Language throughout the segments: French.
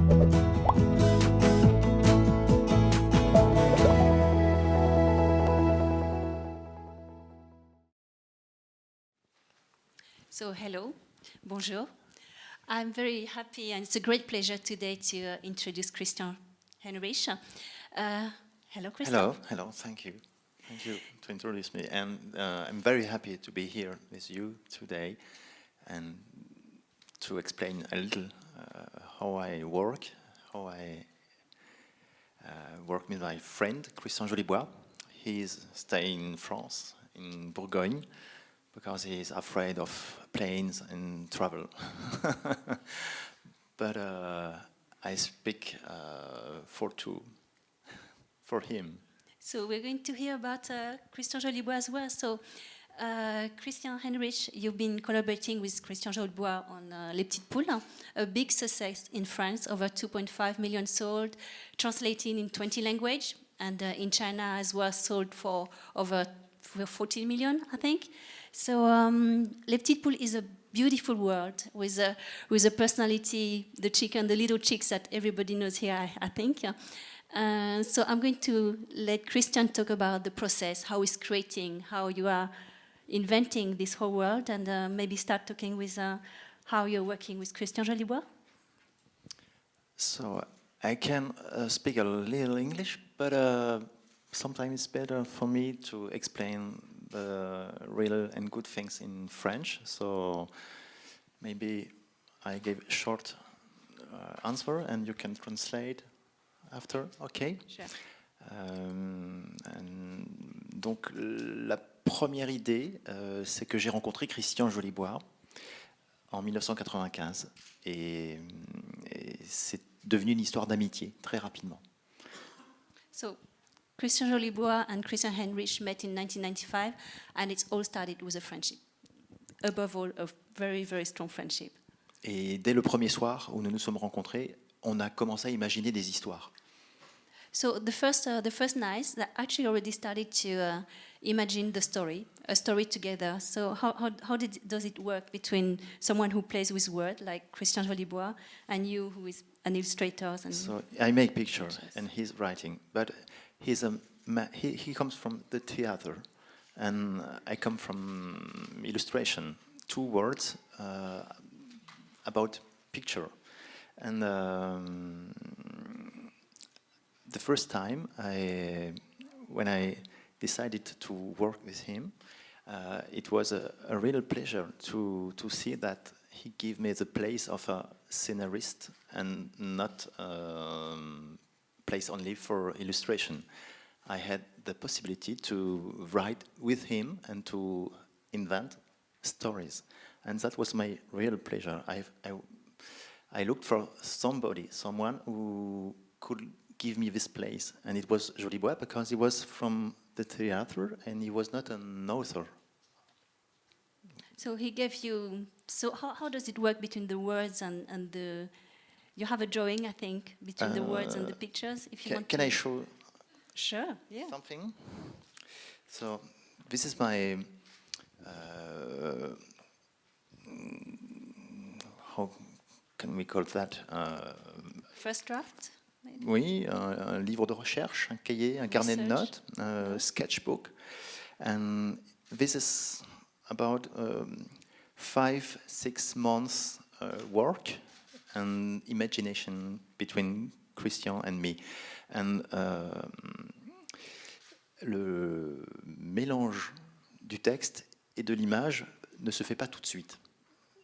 So hello, bonjour. I'm very happy and it's a great pleasure today to introduce Christian Henrich. Hello, Christian. Hello, thank you. Thank you to introduce me. And I'm very happy to be here with you today and to explain a little how I work with my friend, Christian Jolibois. He's staying in France, in Bourgogne, because he's afraid of planes and travel. But I speak for him. So we're going to hear about Christian Jolibois as well. So Christian Henrich, you've been collaborating with Christian Jolibois on Les Petites Poules, a big success in France, over 2.5 million sold, translated in 20 languages, and in China as well sold for over 14 million, I think. So Les Petites Poules is a beautiful world with a personality, the chicken, the little chicks that everybody knows here, I think. So I'm going to let Christian talk about the process, how he's creating, how you are inventing this whole world, and maybe start talking with how you're working with Christian Jolibois. So I can speak a little English, but sometimes it's better for me to explain the real and good things in French. So maybe I give a short answer and you can translate after, okay? Sure. Donc la première idée, c'est que j'ai rencontré Christian Jolibois en 1995 et c'est devenu une histoire d'amitié très rapidement. So Christian Jolibois and Christian Henrich met in 1995 and it all started with a friendship. Above all, a very, very strong friendship. Et dès le premier soir où nous nous sommes rencontrés, on a commencé à imaginer des histoires. So the first night, that actually already started to imagine a story together. So how does it work between someone who plays with words like Christian Jolibois and you, who is an illustrator? So I make pictures and he's writing, but he comes from the theater, and I come from illustration. 2 words about picture, and the first time when I decided to work with him, it was a real pleasure to see that he gave me the place of a scenarist and not place only for illustration. I had the possibility to write with him and to invent stories, and that was my real pleasure. I looked for someone who could give me this place, and it was Jolibois because he was from the theater and he was not an author. So he gave you. So how does it work between the words and the? You have a drawing, I think, between the words and the pictures. If you want. Can I show? Sure. Yeah. Something. So this is my. How can we call that? First draft. Maybe? Oui, un livre de recherche, un cahier, un carnet de notes, sketchbook. And this is about 5-6 months work and imagination between Christian and me. And le mélange du texte et de l'image ne se fait pas tout de suite.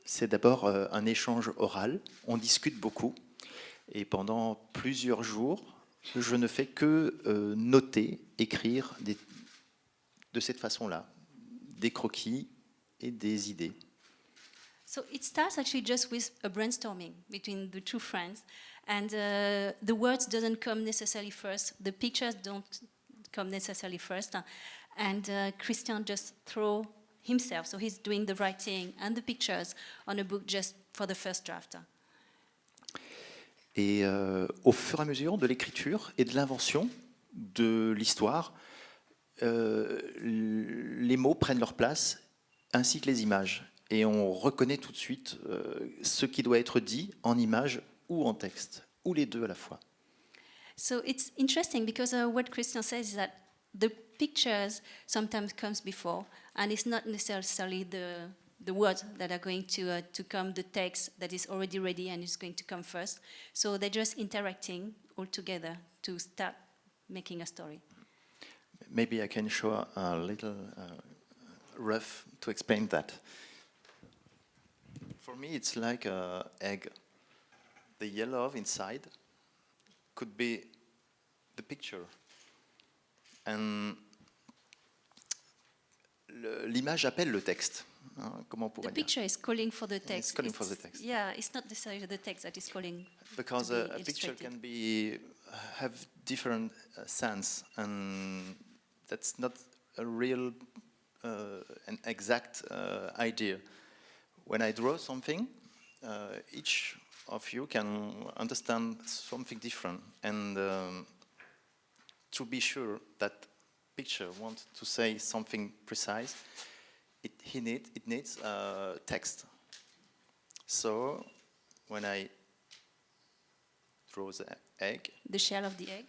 C'est d'abord un échange oral, on discute beaucoup. Et pendant plusieurs jours, je ne fais que noter, écrire de cette façon-là, des croquis et des idées. So it starts actually just with a brainstorming between the two friends, and the words doesn't come necessarily first, the pictures don't come necessarily first, and Christian just throw himself, so he's doing the writing and the pictures on a book just for the first draft. Et au fur et à mesure de l'écriture et de l'invention de l'histoire, les mots prennent leur place, ainsi que les images. Et on reconnaît tout de suite ce qui doit être dit en image ou en texte. ou les deux à la fois. So it's interesting because what Christian says is that the pictures sometimes comes before, and it's not necessarily the words that are going to come, the text that is already ready and is going to come first. So they're just interacting all together to start making a story. Maybe I can show a little rough to explain that. For me, it's like an egg. The yellow inside could be the picture. And l'image appelle le texte. Hein, comment on pourrait The dire? picture is calling for the text. It's calling for the text. Yeah, it's not necessarily the text that is calling. Because to be a picture illustrated. can have different sense, and that's not a real, an exact idea. When I draw something, each of you can understand something different, and to be sure that picture wants to say something precise, it needs text. So when I draw the egg, The shell of the egg.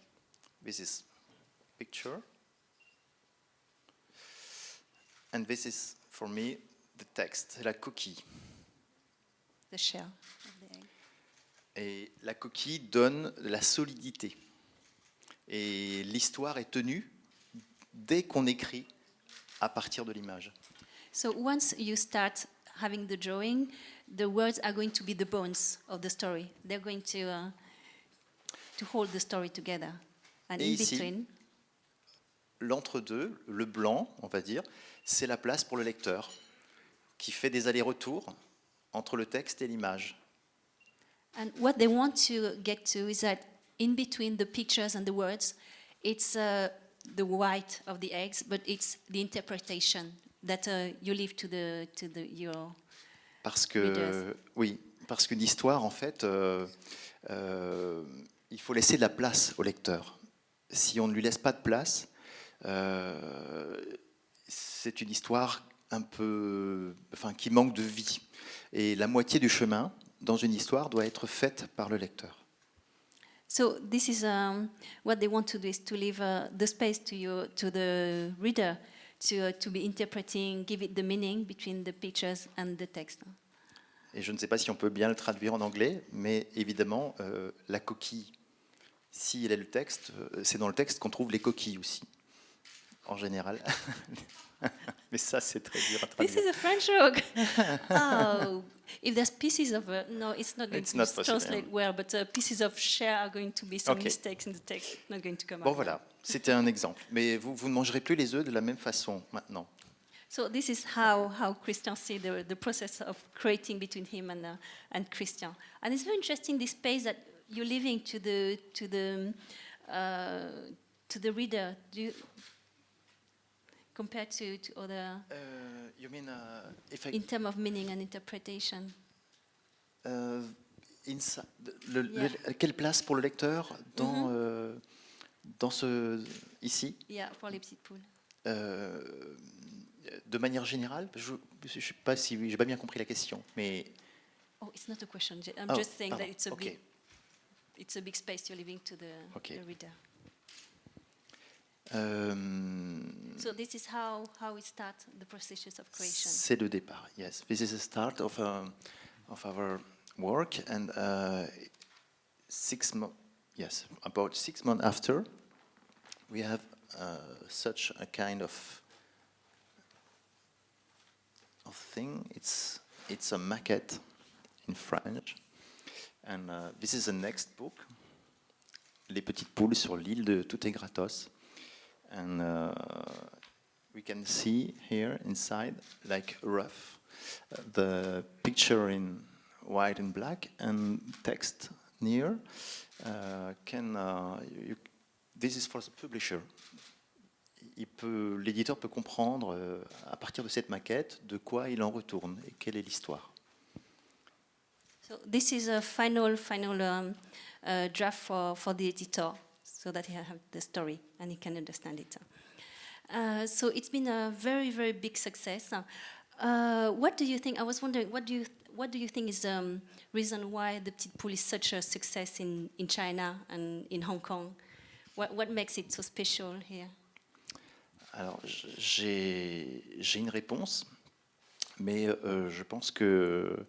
this is picture, and this is for me the text, la coquille. The shell of the egg. Et la coquille donne la solidité. Et l'histoire est tenue dès qu'on écrit à partir de l'image. So once you start having the drawing, the words are going to be the bones of the story. They're going to hold the story together. And Et in ici, between, l'entre-deux, le blanc, on va dire, c'est la place pour le lecteur qui fait des allers-retours entre le texte et l'image. and what they want to get to is that in between the pictures and the words, it's the white of the eggs, but it's the interpretation that you leave to your. Parce que, Readers. oui, parce qu'une histoire, en fait, il faut laisser de la place au lecteur. Si on ne lui laisse pas de place, c'est une histoire un peu, enfin, qui manque de vie. Et la moitié du chemin dans une histoire doit être faite par le lecteur. So this is what they want to do, is to leave the space to the reader to be interpreting, give it the meaning between the pictures and the text. Et je ne sais pas si on peut bien le traduire en anglais, mais évidemment, la coquille, s'il est le texte, c'est dans le texte qu'on trouve les coquilles aussi, en général. Mais ça, c'est très dur à This traduire. is a French joke. Oh, if there's pieces of no, it's not going It's to not possible, translate well, but pieces of share are going to be some Okay. mistakes in the text. Not going to come Bon, out. voilà, c'était un exemple. Mais vous ne mangerez plus les œufs de la même façon maintenant. So this is how Christian see the process of creating between him and Christian, and it's very interesting this space that you're leaving to the reader. Do you, compared to other You mean if I, in terms of meaning and interpretation? Yeah. Quelle place pour le lecteur dans ce ici? Yeah, for les petites poules. De manière générale, je ne sais pas si j'ai pas bien compris la question, mais Oh, it's not a question. I'm Oh, just saying pardon. that it's a Okay. big space you're leaving to the reader. So this is how we start the processes of creation. c'est le départ. Yes, this is the start of our work, and 6 months. Yes, about 6 months after, we have such a kind of thing. It's a maquette in French, and this is the next book. Les petites poules sur l'île de Tout est gratos, and we can see here inside, like rough, the picture in white and black and text near. This is for the publisher. L'éditeur peut comprendre à partir de cette maquette de quoi il en retourne et quelle est l'histoire. So this is a final draft for the editor, so that he have the story and he can understand it. So it's been a very big success. What do you think? I was wondering, what do you think is the reason why the petite poule is such a success in China and in Hong Kong? What makes it so special here? Alors, j'ai une réponse, mais je pense que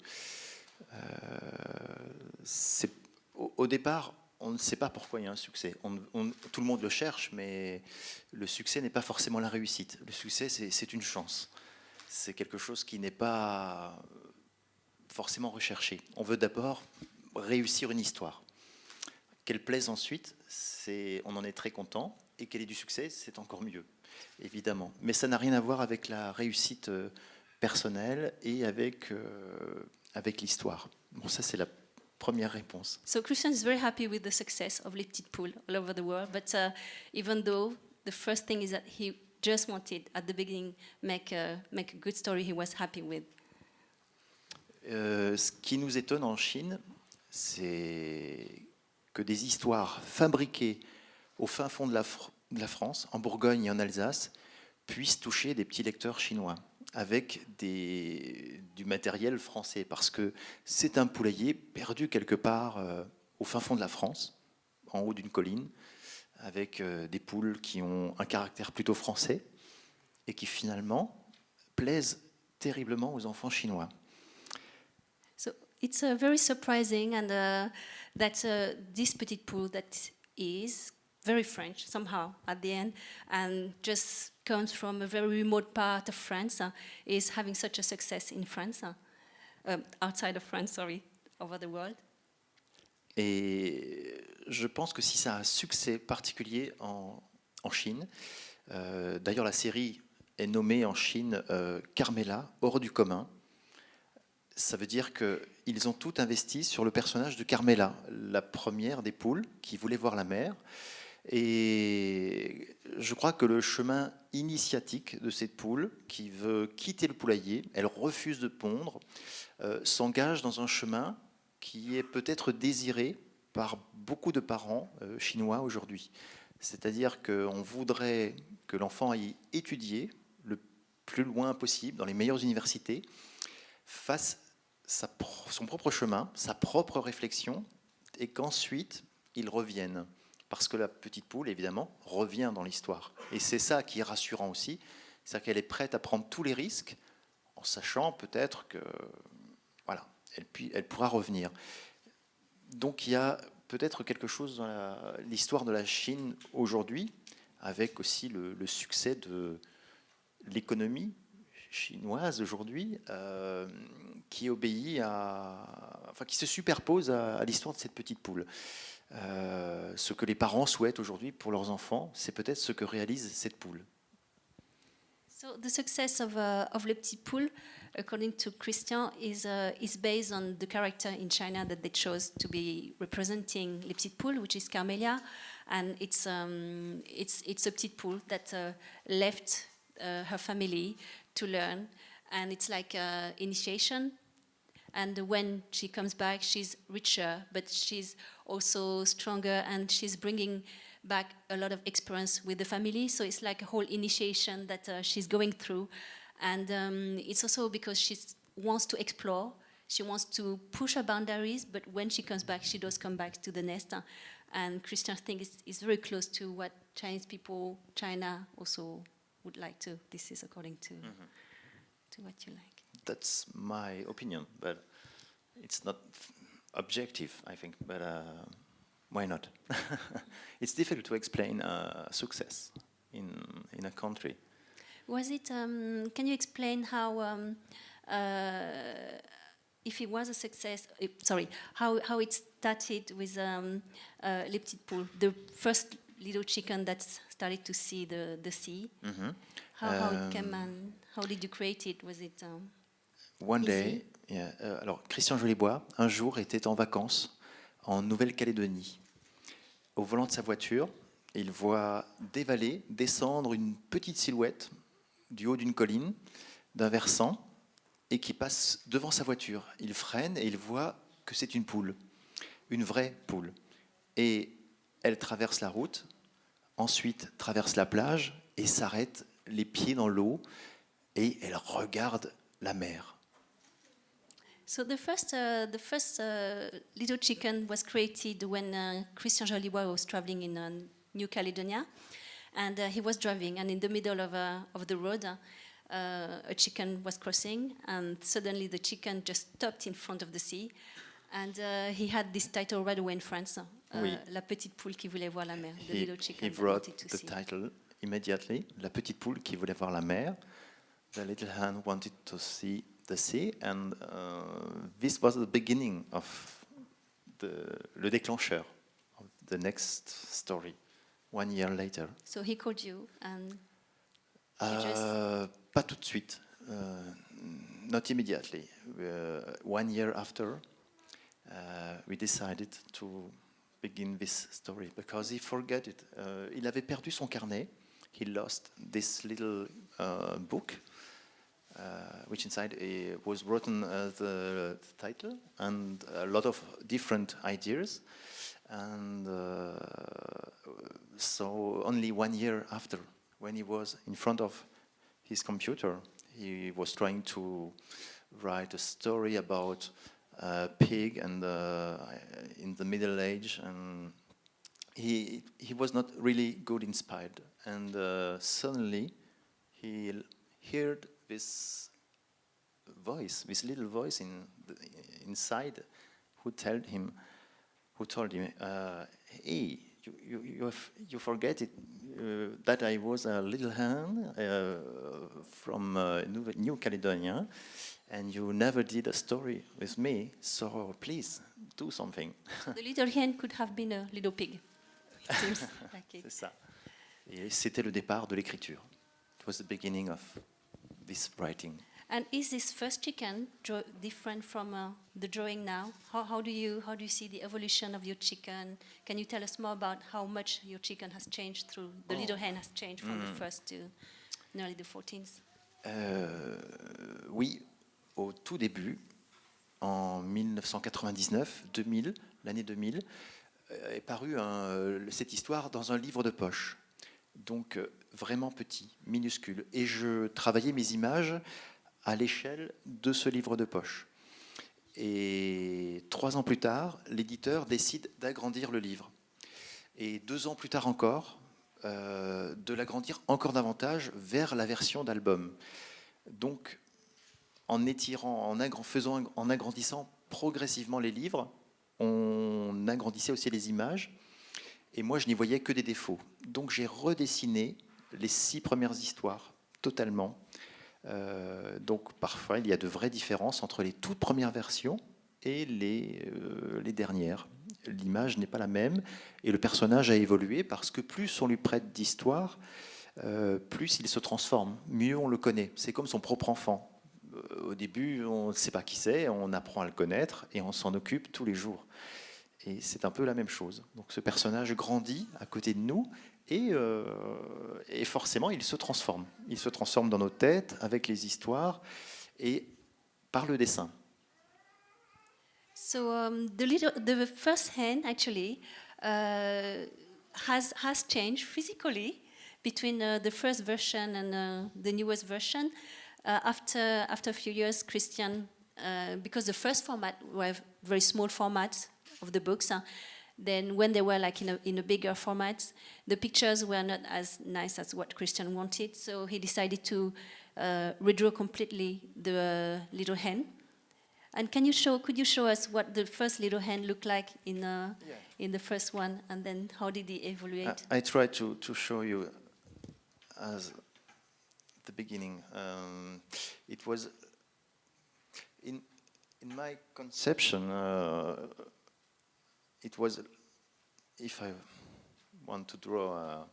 au départ, on ne sait pas pourquoi il y a un succès. Tout le monde le cherche, mais le succès n'est pas forcément la réussite. Le succès, c'est une chance. C'est quelque chose qui n'est pas forcément recherché. On veut d'abord réussir une histoire. Qu'elle plaise ensuite, on en est très content. Et qu'elle ait du succès, c'est encore mieux, évidemment. Mais ça n'a rien à voir avec la réussite personnelle et avec l'histoire. Bon, ça, c'est la première réponse. So Christian is very happy with the success of Les Petites Poules all over the world, but even though the first thing is that he just wanted at the beginning make a good story he was happy with. Ce qui nous étonne en Chine, c'est que des histoires fabriquées au fin fond de la France, en Bourgogne et en Alsace, puissent toucher des petits lecteurs chinois avec du matériel français, parce que c'est un poulailler perdu quelque part au fin fond de la France, en haut d'une colline, avec des poules qui ont un caractère plutôt français et qui finalement plaisent terriblement aux enfants chinois. So it's very surprising and that this petite poule that is very French somehow at the end and just comes from a very remote part of France is having such a success in France, outside of France, sorry, over the world. Et je pense que si ça a un succès particulier en Chine, d'ailleurs la série est nommée en Chine Carmela, hors du commun. Ça veut dire qu'ils ont tout investi sur le personnage de Carmela, la première des poules qui voulait voir la mère. Et je crois que le chemin initiatique de cette poule qui veut quitter le poulailler, elle refuse de pondre, s'engage dans un chemin qui est peut-être désiré par beaucoup de parents chinois aujourd'hui. C'est-à-dire qu'on voudrait que l'enfant aille étudier le plus loin possible, dans les meilleures universités, fasse son propre chemin, sa propre réflexion, et qu'ensuite il revienne. Parce que la petite poule, évidemment, revient dans l'histoire. Et c'est ça qui est rassurant aussi, c'est-à-dire qu'elle est prête à prendre tous les risques, en sachant peut-être que, voilà, elle pourra revenir. Donc il y a peut-être quelque chose dans l'histoire de la Chine aujourd'hui, avec aussi le succès de l'économie chinoise aujourd'hui, qui obéit qui se superpose à l'histoire de cette petite poule. Ce que les parents souhaitent aujourd'hui pour leurs enfants, c'est peut-être ce que réalise cette poule. So the success of Les Petites Poules, according to Christian, is based on the character in China that they chose to be representing Les Petites Poules, which is Carmelia, and it's a petite poule that left her family to learn, and it's like initiation. And when she comes back, she's richer, but she's also stronger, and she's bringing back a lot of experience with the family. So it's like a whole initiation that she's going through. And it's also because she wants to explore, she wants to push her boundaries, but when she comes back, she does come back to the nest. And Christian thinks is very close to what Chinese people, China also would like to. This is according to what you like. That's my opinion, but it's not objective, I think. But why not? It's difficult to explain success in a country. Was it? Can you explain how, if it was a success? How it started with Les Petites Poules, the first little chicken that started to see the sea. Mm-hmm. How it came and how did you create it? Was it? One day, yeah, alors Christian Jolibois, un jour, était en vacances en Nouvelle-Calédonie. Au volant de sa voiture, il voit descendre une petite silhouette du haut d'une colline, d'un versant, et qui passe devant sa voiture. Il freine et il voit que c'est une poule, une vraie poule. Et elle traverse la route, ensuite traverse la plage et s'arrête les pieds dans l'eau et elle regarde la mer. So the first little chicken was created when Christian Jolibois was traveling in New Caledonia, and he was driving, and in the middle of the road, a chicken was crossing, and suddenly the chicken just stopped in front of the sea, and he had this title right away in France, Oui. La petite poule qui voulait voir la mer, the He, little chicken he that wrote wanted to the see. title immediately, La petite poule qui voulait voir la mer. The little hen wanted to see the sea, and this was the beginning of le déclencheur of the next story, 1 year later. So he called you, and you just... Pas tout de suite, not immediately. 1 year after, we decided to begin this story because he forgot it. Il avait perdu son carnet. He lost this little book, which inside was written the title and a lot of different ideas. And so only 1 year after, when he was in front of his computer, he was trying to write a story about a pig and in the Middle Age, and he was not really good inspired. And suddenly he heard this voice, this little voice inside, who told him, "Hey, you forget it that I was a little hen from New Caledonia, and you never did a story with me. So please do something." The little hen could have been a little pig. It seems like it. C'est ça. Et c'était le départ de l'écriture. It was the beginning of this writing. And is this first chicken different from the drawing now? How do you see the evolution of your chicken? Can you tell us more about how much your chicken has changed through the little hen has changed from the first to nearly the 14th? Oui, au tout début, en 1999, 2000, l'année 2000, est parue cette histoire dans un livre de poche. Donc vraiment petit, minuscule. Et je travaillais mes images à l'échelle de ce livre de poche. Et 3 ans plus tard, l'éditeur décide d'agrandir le livre. Et 2 ans plus tard encore, de l'agrandir encore davantage vers la version d'album. Donc, en étirant, en agrandissant progressivement les livres, on agrandissait aussi les images. Et moi, je n'y voyais que des défauts. Donc, j'ai redessiné les 6 premières histoires totalement. Donc, parfois, il y a de vraies différences entre les toutes premières versions et les dernières. L'image n'est pas la même et le personnage a évolué parce que plus on lui prête d'histoire, plus il se transforme, mieux on le connaît. C'est comme son propre enfant. Au début, on ne sait pas qui c'est, on apprend à le connaître et on s'en occupe tous les jours. Et c'est un peu la même chose. Donc ce personnage grandit à côté de nous et forcément il se transforme. Il se transforme dans nos têtes avec les histoires et par le dessin. So the first hen actually has changed physically between the first version and the newest version. After a few years, Christian, because the first format were very small formats of the books, then when they were like in a bigger format, the pictures were not as nice as what Christian wanted. So he decided to redraw completely the little hen. And could you show us what the first little hen looked like in the first one, and then how did he evaluate? I try to show you as the beginning. It was in my conception. It was, if I want to draw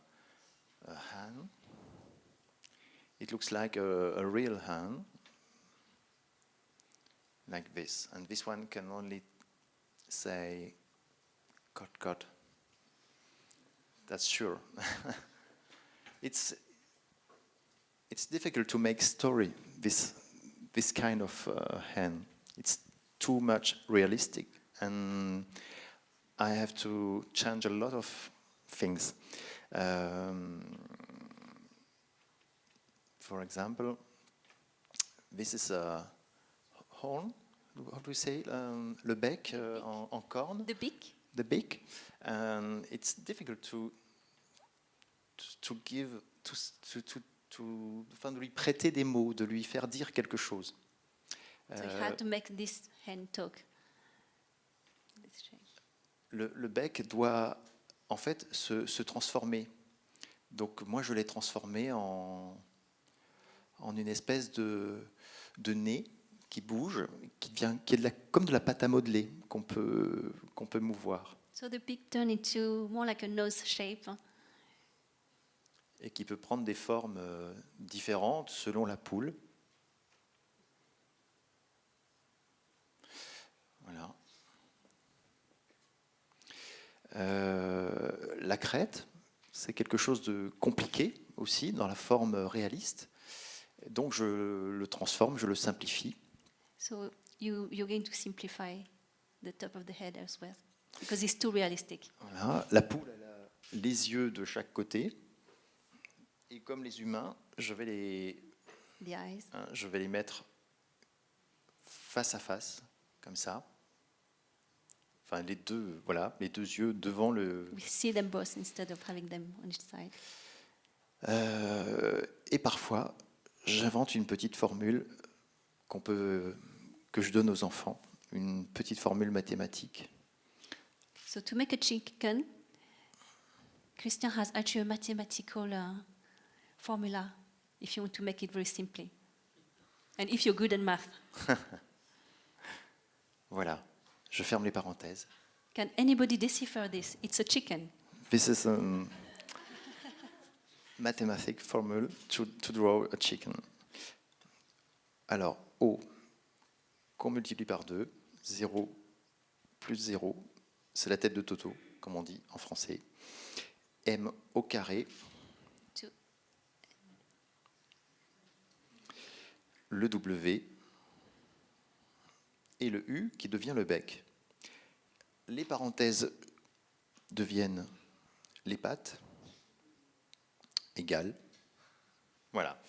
a hen, it looks like a real hen, like this. And this one can only say, "Cut." That's sure. It's difficult to make story, this kind of hen. It's too much realistic, and I have to change a lot of things. For example, this is a horn, how do you say, le bec en corne, The beak. the beak. And it's difficult to give, enfin, de lui prêter des mots, de lui faire dire quelque chose. So he had to make this hen talk. This shape. Le bec doit en fait se transformer. Donc moi je l'ai transformé en une espèce de nez qui bouge, qui est comme de la pâte à modeler qu'on peut mouvoir So the beak turned into more like a nose shape. et qui peut prendre des formes différentes selon la poule. Voilà. La crête, c'est quelque chose de compliqué aussi dans la forme réaliste. Donc je le transforme, je le simplifie. So you're going to simplify the top of the head as well because it's too realistic. Voilà. La poule, elle a les yeux de chaque côté. Et comme les humains, je vais The eyes. les mettre face à face, comme ça. Enfin, les deux yeux devant le... We see them both instead of having them on each side. Et parfois, j'invente une petite formule que je donne aux enfants, une petite formule mathématique. So to make a chicken, Christian has actually a mathematical formula if you want to make it very simply. And if you're good at math. Voilà, je ferme les parenthèses. Can anybody decipher this? It's a chicken. This is a mathematic formula to draw a chicken. Alors, O qu'on multiplie par 2, 0 plus 0, c'est la tête de Toto, comme on dit en français. M au carré, Two. le W et le U qui devient le bec. Les parenthèses deviennent les pattes égales. Voilà.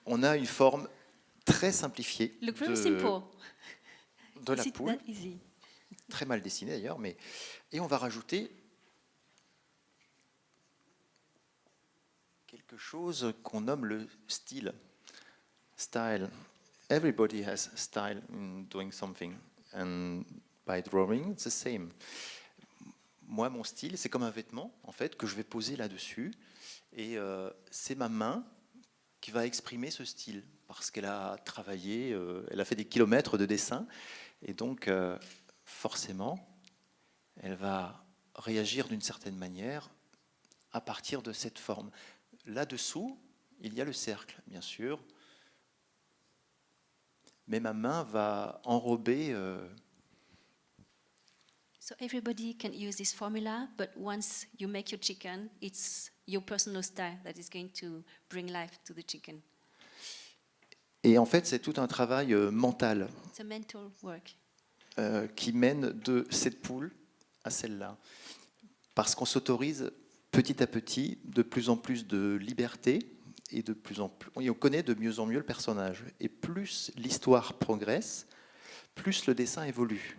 On a une forme très simplifiée Look very simple. de la Is it poule, that easy? très mal dessinée d'ailleurs, et on va rajouter quelque chose qu'on nomme le style. Style. Everybody has style in doing something, and by drawing, it's the same. Moi, mon style, c'est comme un vêtement, en fait, que je vais poser là-dessus, et c'est ma main qui va exprimer ce style, parce qu'elle a travaillé, elle a fait des kilomètres de dessin, et donc, forcément, elle va réagir d'une certaine manière à partir de cette forme. Là-dessous, il y a le cercle, bien sûr, mais ma main va enrober. So everybody can use this formula, but once you make your chicken, it's your personal style that is going to bring life to the chicken. Et en fait, c'est tout un travail mental It's a mental work. qui mène de cette poule à celle-là. Parce qu'on s'autorise petit à petit de plus en plus de liberté et de plus en plus, on connaît de mieux en mieux le personnage. Et plus l'histoire progresse, plus le dessin évolue.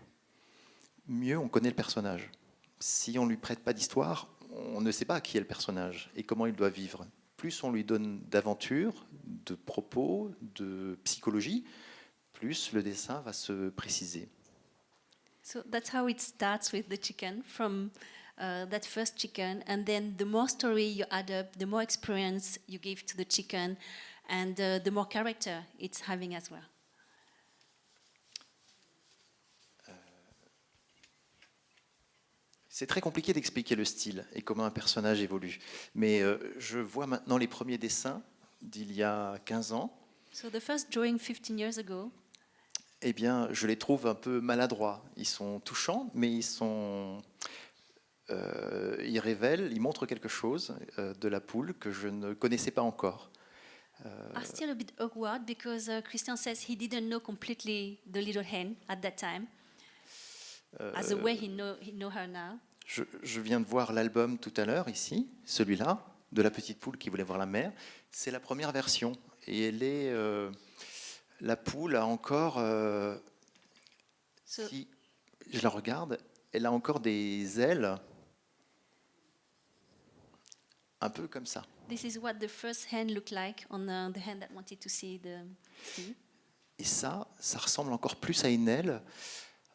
Mieux on connaît le personnage. Si on ne lui prête pas d'histoire, on ne sait pas qui est le personnage et comment il doit vivre. Plus on lui donne d'aventure, de propos, de psychologie, plus le dessin va se préciser. So that's how it starts with the chicken, from that first chicken, and then the more story you add up, the more experience you give to the chicken, and the more character it's having as well. C'est très compliqué d'expliquer le style et comment un personnage évolue. Mais je vois maintenant les premiers dessins d'il y a 15 ans. So the first drawing 15 years ago, Eh bien, je les trouve un peu maladroits. Ils sont touchants, mais ils révèlent, ils montrent quelque chose de la poule que je ne connaissais pas encore. are still a bit awkward because Christian says he didn't know completely the little hen at that time, as the way he know her now. Je viens de voir l'album tout à l'heure, ici, celui-là, de la petite poule qui voulait voir la mère. C'est la première version. Et la poule a encore So Si je la regarde, elle a encore des ailes, un peu comme ça. this is what the first hand looked like on the hand that wanted to see the sea. Et ça ressemble encore plus à une aile,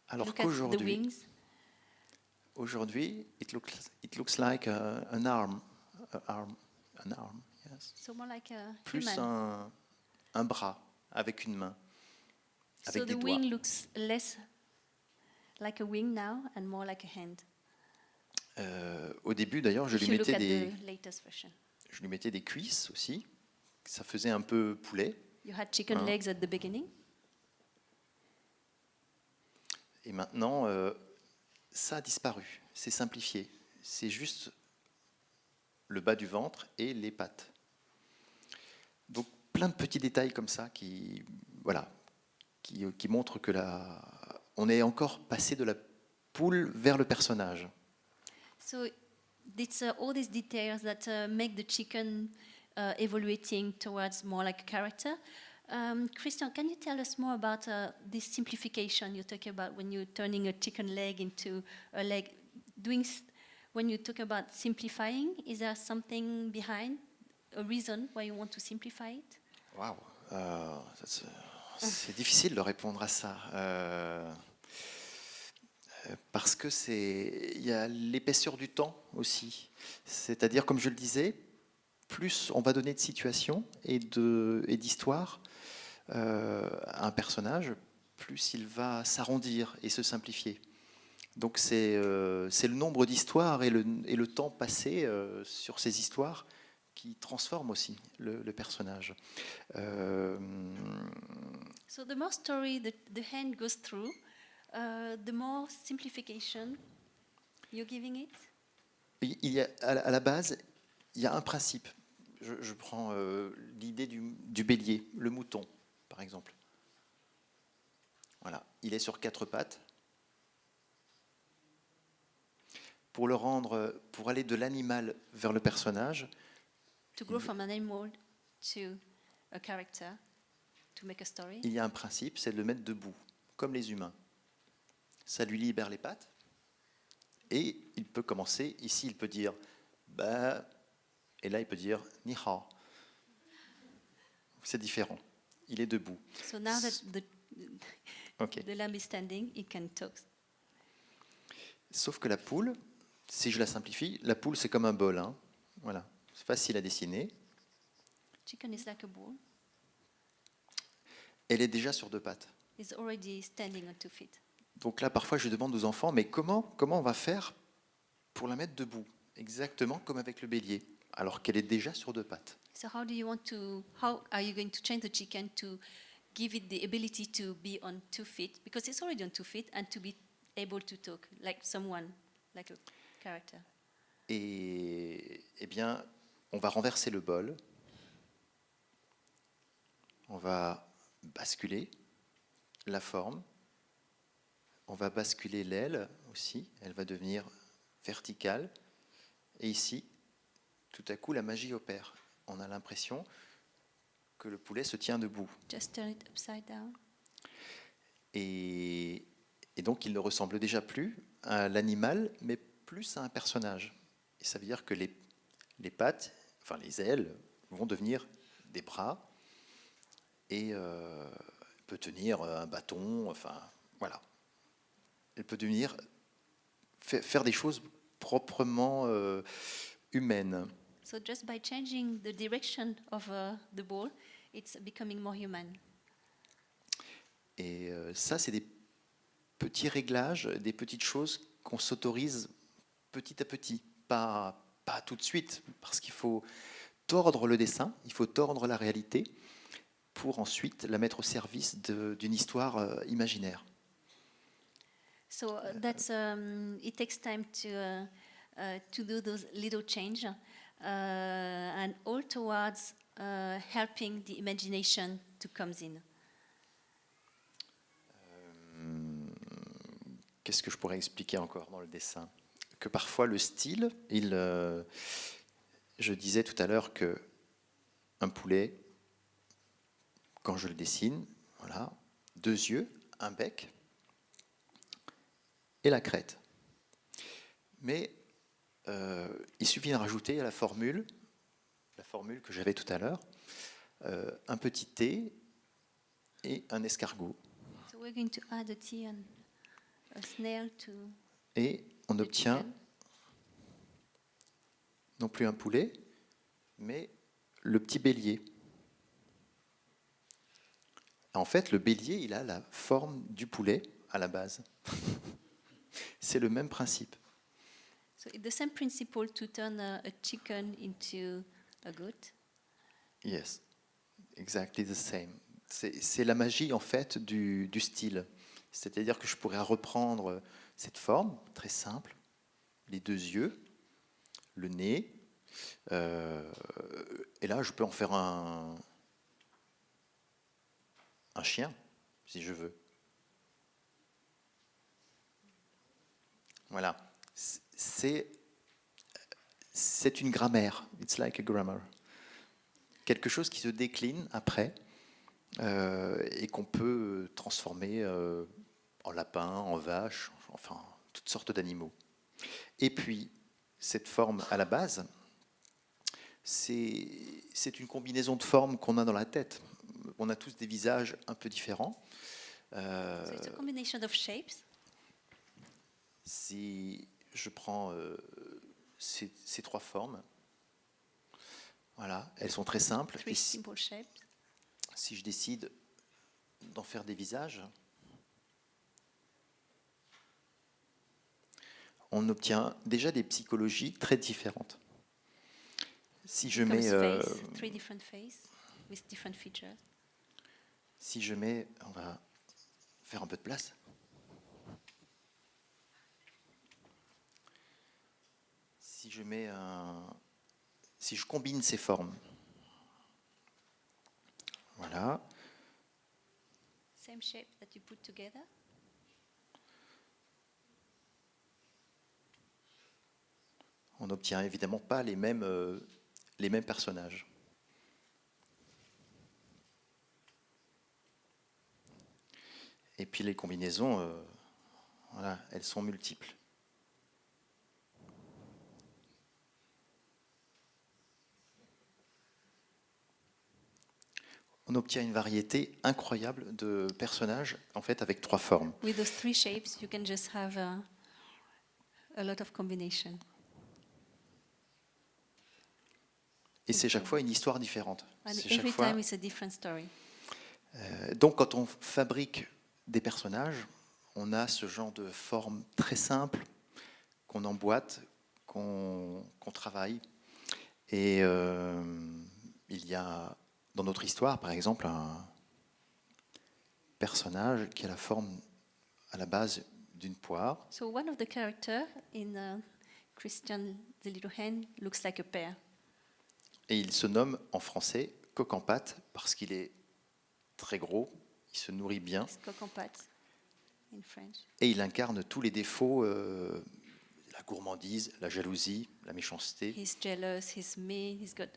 alors Look at the qu'aujourd'hui, wings. it looks like an arm, an arm, yes. So more like a Plus human. un bras avec une main, avec So des the doigts. wing looks less like a wing now and more like a hand. Au début, d'ailleurs, je If lui you look mettais at the latest version. je lui mettais des cuisses aussi. Ça faisait un peu poulet. You had chicken Hein. legs at the beginning. Et maintenant, ça a disparu. C'est simplifié. C'est juste le bas du ventre et les pattes. Donc plein de petits détails comme ça qui, voilà, qui montrent que on est encore passé de la poule vers le personnage. So it's all these details that make the chicken evaluating towards more like a character. Christian, can you tell us more about this simplification you're talking about when you're turning a chicken leg into a leg? When you talk about simplifying, is there something behind, a reason why you want to simplify it? Waouh, c'est difficile de répondre à ça. Parce que il y a l'épaisseur du temps aussi. C'est-à-dire, comme je le disais, plus on va donner de situations et d'histoires à un personnage, plus il va s'arrondir et se simplifier. Donc c'est le nombre d'histoires et le temps passé sur ces histoires qui transforme aussi le personnage. So the more story the hand goes through, the more simplification you're giving it? Il y a, à la base, il y a un principe. Je prends l'idée du bélier, le mouton, par exemple. Voilà, il est sur 4 pattes. Pour aller de l'animal vers le personnage, To grow from an animal to a character, to make a story. il y a un principe, c'est de le mettre debout, comme les humains. Ça lui libère les pattes. Et il peut commencer, ici il peut dire bah, et là il peut dire ni hao. C'est différent. Il est debout. So now that Ok. the lamb is standing, it can talk. Sauf que la poule, si je la simplifie, la poule c'est comme un bol. Hein. Voilà. C'est facile à dessiner. Chicken is like a bull. Elle est déjà sur 2 pattes. It's already standing on 2 feet. Donc là, parfois, je demande aux enfants, mais comment on va faire pour la mettre debout? Exactement comme avec le bélier, alors qu'elle est déjà sur 2 pattes. So how are you going to train the chicken to give it the ability to be on 2 feet, because it's already on 2 feet, and to be able to talk like someone, like a character? Et eh bien, on va renverser le bol. On va basculer la forme. On va basculer l'aile aussi. Elle va devenir verticale. Et ici, tout à coup, la magie opère. On a l'impression que le poulet se tient debout. Just turn it upside down. Et donc, il ne ressemble déjà plus à l'animal, mais plus à un personnage. Et ça veut dire que les pattes, enfin les ailes, vont devenir des bras et peut tenir un bâton, enfin voilà. Elle peut devenir faire des choses proprement humaines. So just by changing the direction of the ball, it's becoming more human. Et ça, c'est des petits réglages, des petites choses qu'on s'autorise petit à petit, pas tout de suite, parce qu'il faut tordre le dessin, il faut tordre la réalité pour ensuite la mettre au service d'une histoire imaginaire. So that's it takes time to do those little change, and all towards helping the imagination to come in. Qu'est-ce que je pourrais expliquer encore dans le dessin? Que parfois le style, je disais tout à l'heure que un poulet, quand je le dessine, voilà, 2 yeux, un bec. et la crête. Mais il suffit de rajouter à la formule que j'avais tout à l'heure, un petit T et un escargot. So we're going to add a T and a snail to Et on the obtient chicken. non plus un poulet, mais le petit bélier. En fait, le bélier, il a la forme du poulet à la base. C'est le même principe. So it's the same principle to turn a chicken into a goat. Yes, exactly the same. C'est la magie en fait du style. C'est-à-dire que je pourrais reprendre cette forme très simple, les deux yeux, le nez, et là je peux en faire un chien, si je veux. Voilà. C'est une grammaire. It's like a grammar. Quelque chose qui se décline après et qu'on peut transformer en lapin, en vache, enfin toutes sortes d'animaux. Et puis, cette forme à la base, c'est une combinaison de formes qu'on a dans la tête. On a tous des visages un peu différents. So it's a combination of shapes. Si je prends ces trois formes, voilà, elles sont très simples. Three Et simple shapes. si je décide d'en faire des visages, on obtient déjà des psychologies très différentes. Si je mets, Three different faces with different features. si je mets, on va faire un peu de place. Si je combine ces formes, voilà, Same shape that you put together. on n'obtient évidemment pas les mêmes personnages. Et puis les combinaisons, voilà, elles sont multiples. On obtient une variété incroyable de personnages, en fait, avec trois formes. With those three shapes, you can just have a lot of combination. Et c'est chaque fois une histoire différente. And C'est chaque every fois. time it's a different story. Donc, quand on fabrique des personnages, on a ce genre de forme très simple qu'on emboîte, qu'on travaille. Et il y a dans notre histoire, par exemple, un personnage qui a la forme à la base d'une poire. So one of the characters in Christian the Little Hen looks like a pear. Et il se nomme en français coq en pâte parce qu'il est très gros, il se nourrit bien. It's coq en pâte in French. Et il incarne tous les défauts, la gourmandise, la jalousie, la méchanceté. He's jealous, he's mean, he's got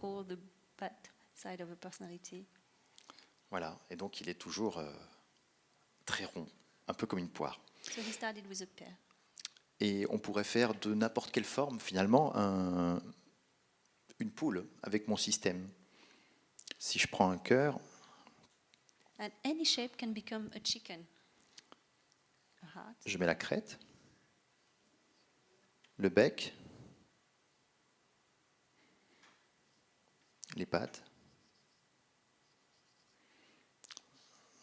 all the bad side of a personality. Voilà, et donc il est toujours très rond, un peu comme une poire. So he started with a pear. Et on pourrait faire de n'importe quelle forme, finalement, une poule avec mon système. Si je prends un cœur, And any shape can become a chicken. A heart. je mets la crête, le bec, les pattes.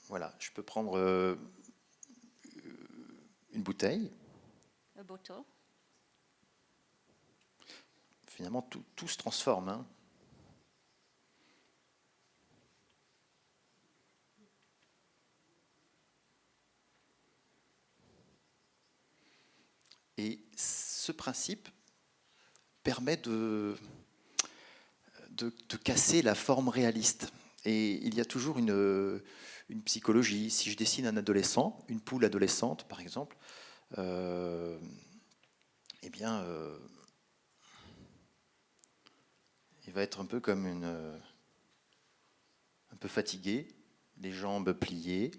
Voilà, je peux prendre une bouteille. A bottle. Finalement, tout se transforme. Hein. Et ce principe permet de casser la forme réaliste. Et il y a toujours une psychologie. Si je dessine un adolescent, une poule adolescente, par exemple, eh bien, il va être un peu comme un peu fatigué, les jambes pliées.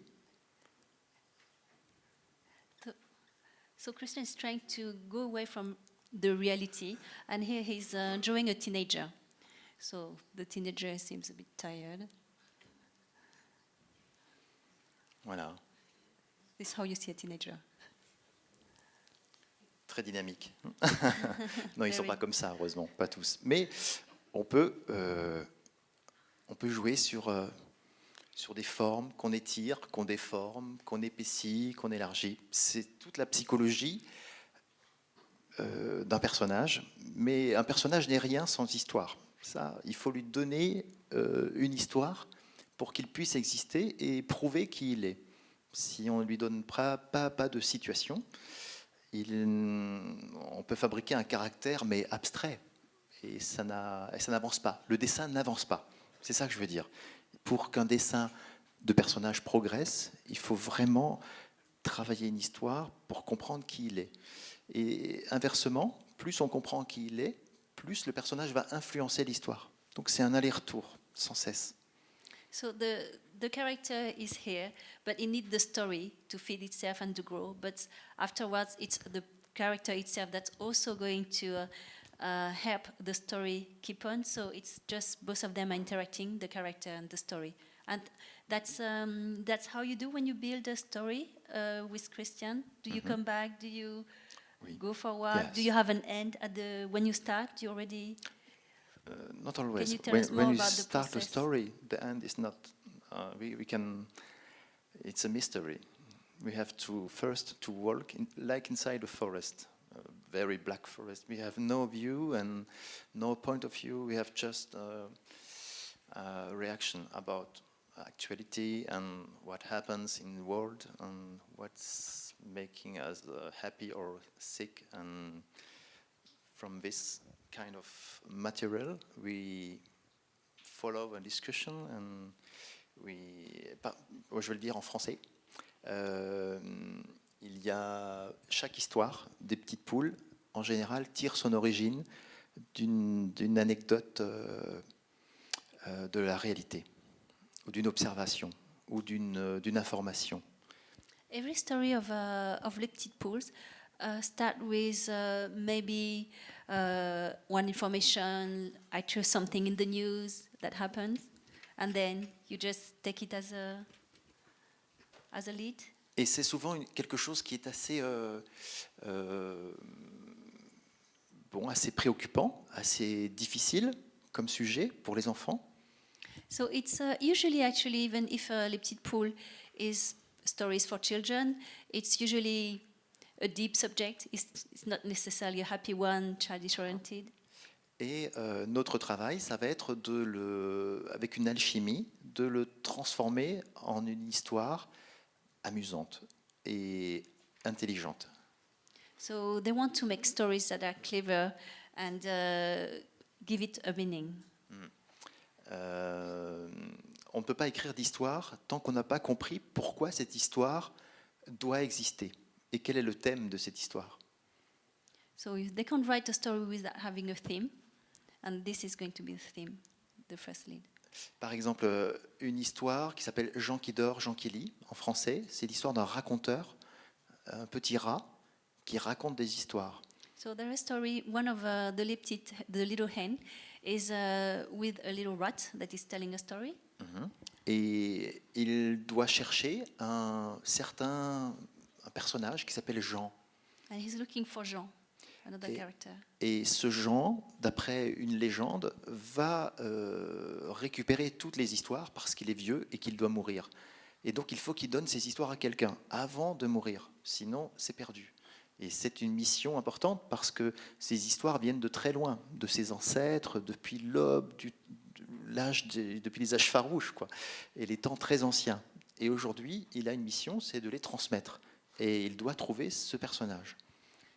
So Christian is trying to go away from the reality, and here he's drawing a teenager. So the teenager seems a bit tired. Voilà, This is how you see a teenager. très dynamique. Non, ils ne sont Very. pas comme ça, heureusement, pas tous. Mais on peut jouer sur des formes qu'on étire, qu'on déforme, qu'on épaissit, qu'on élargit. C'est toute la psychologie d'un personnage. Mais un personnage n'est rien sans histoire. Ça, il faut lui donner une histoire pour qu'il puisse exister et prouver qui il est. Si on ne lui donne pas de situation, on peut fabriquer un caractère, mais abstrait. Et ça n'avance pas. Le dessin n'avance pas. C'est ça que je veux dire. Pour qu'un dessin de personnage progresse, il faut vraiment travailler une histoire pour comprendre qui il est. Et inversement, plus on comprend qui il est, plus le personnage va influencer l'histoire. Donc c'est un aller-retour, sans cesse. So the character is here, but it needs the story to feed itself and to grow. But afterwards, it's the character itself that's also going to help the story keep on. So it's just both of them are interacting, the character and the story. And that's how you do when you build a story with Christian. Do you come back? Do you Oui. go forward? Yes. Do you have an end at when you start? You already. Not always. Can you tell us more When you about the start a process? story, the end is not. We can. It's a mystery. We have to first to walk like inside a forest, a very black forest. We have no view and no point of view. We have just a reaction about actuality and what happens in the world and what's making us happy or sick. And from this kind of material, we follow a discussion and je vais le dire en français. Il y a chaque histoire des petites poules, en général, tire son origine d'une anecdote de la réalité, ou d'une observation, ou d'une information. Every story of Les Petites Poules start with maybe one information, I choose something in the news that happens, and then you just take it as a lead. Et c'est souvent quelque chose qui est assez, assez préoccupant, assez difficile comme sujet pour les enfants. So it's usually actually, even if Les Petites Poules is stories for children, it's usually a deep subject. It's not necessarily a happy one, childish oriented. Et notre travail, ça va être avec une alchimie, de le transformer en une histoire amusante et intelligente. So they want to make stories that are clever and give it a meaning. On ne peut pas écrire d'histoire tant qu'on n'a pas compris pourquoi cette histoire doit exister et quel est le thème de cette histoire. So they can't write a story without having a theme, and this is going to be the theme, the first lead. Par exemple, une histoire qui s'appelle Jean qui dort, Jean qui lit, en français, c'est l'histoire d'un raconteur, un petit rat, qui raconte des histoires. So their story, one of the little hen, is with a little rat that is telling a story. Et il doit chercher un personnage qui s'appelle Jean. And he's looking for Jean, another character. Et ce Jean, d'après une légende, va récupérer toutes les histoires parce qu'il est vieux et qu'il doit mourir. Et donc il faut qu'il donne ces histoires à quelqu'un avant de mourir, sinon c'est perdu. Et c'est une mission importante parce que ces histoires viennent de très loin, de ses ancêtres, depuis l'aube, depuis les âges farouches, quoi, et les temps très anciens. Et aujourd'hui, il a une mission, c'est de les transmettre. Et il doit trouver ce personnage.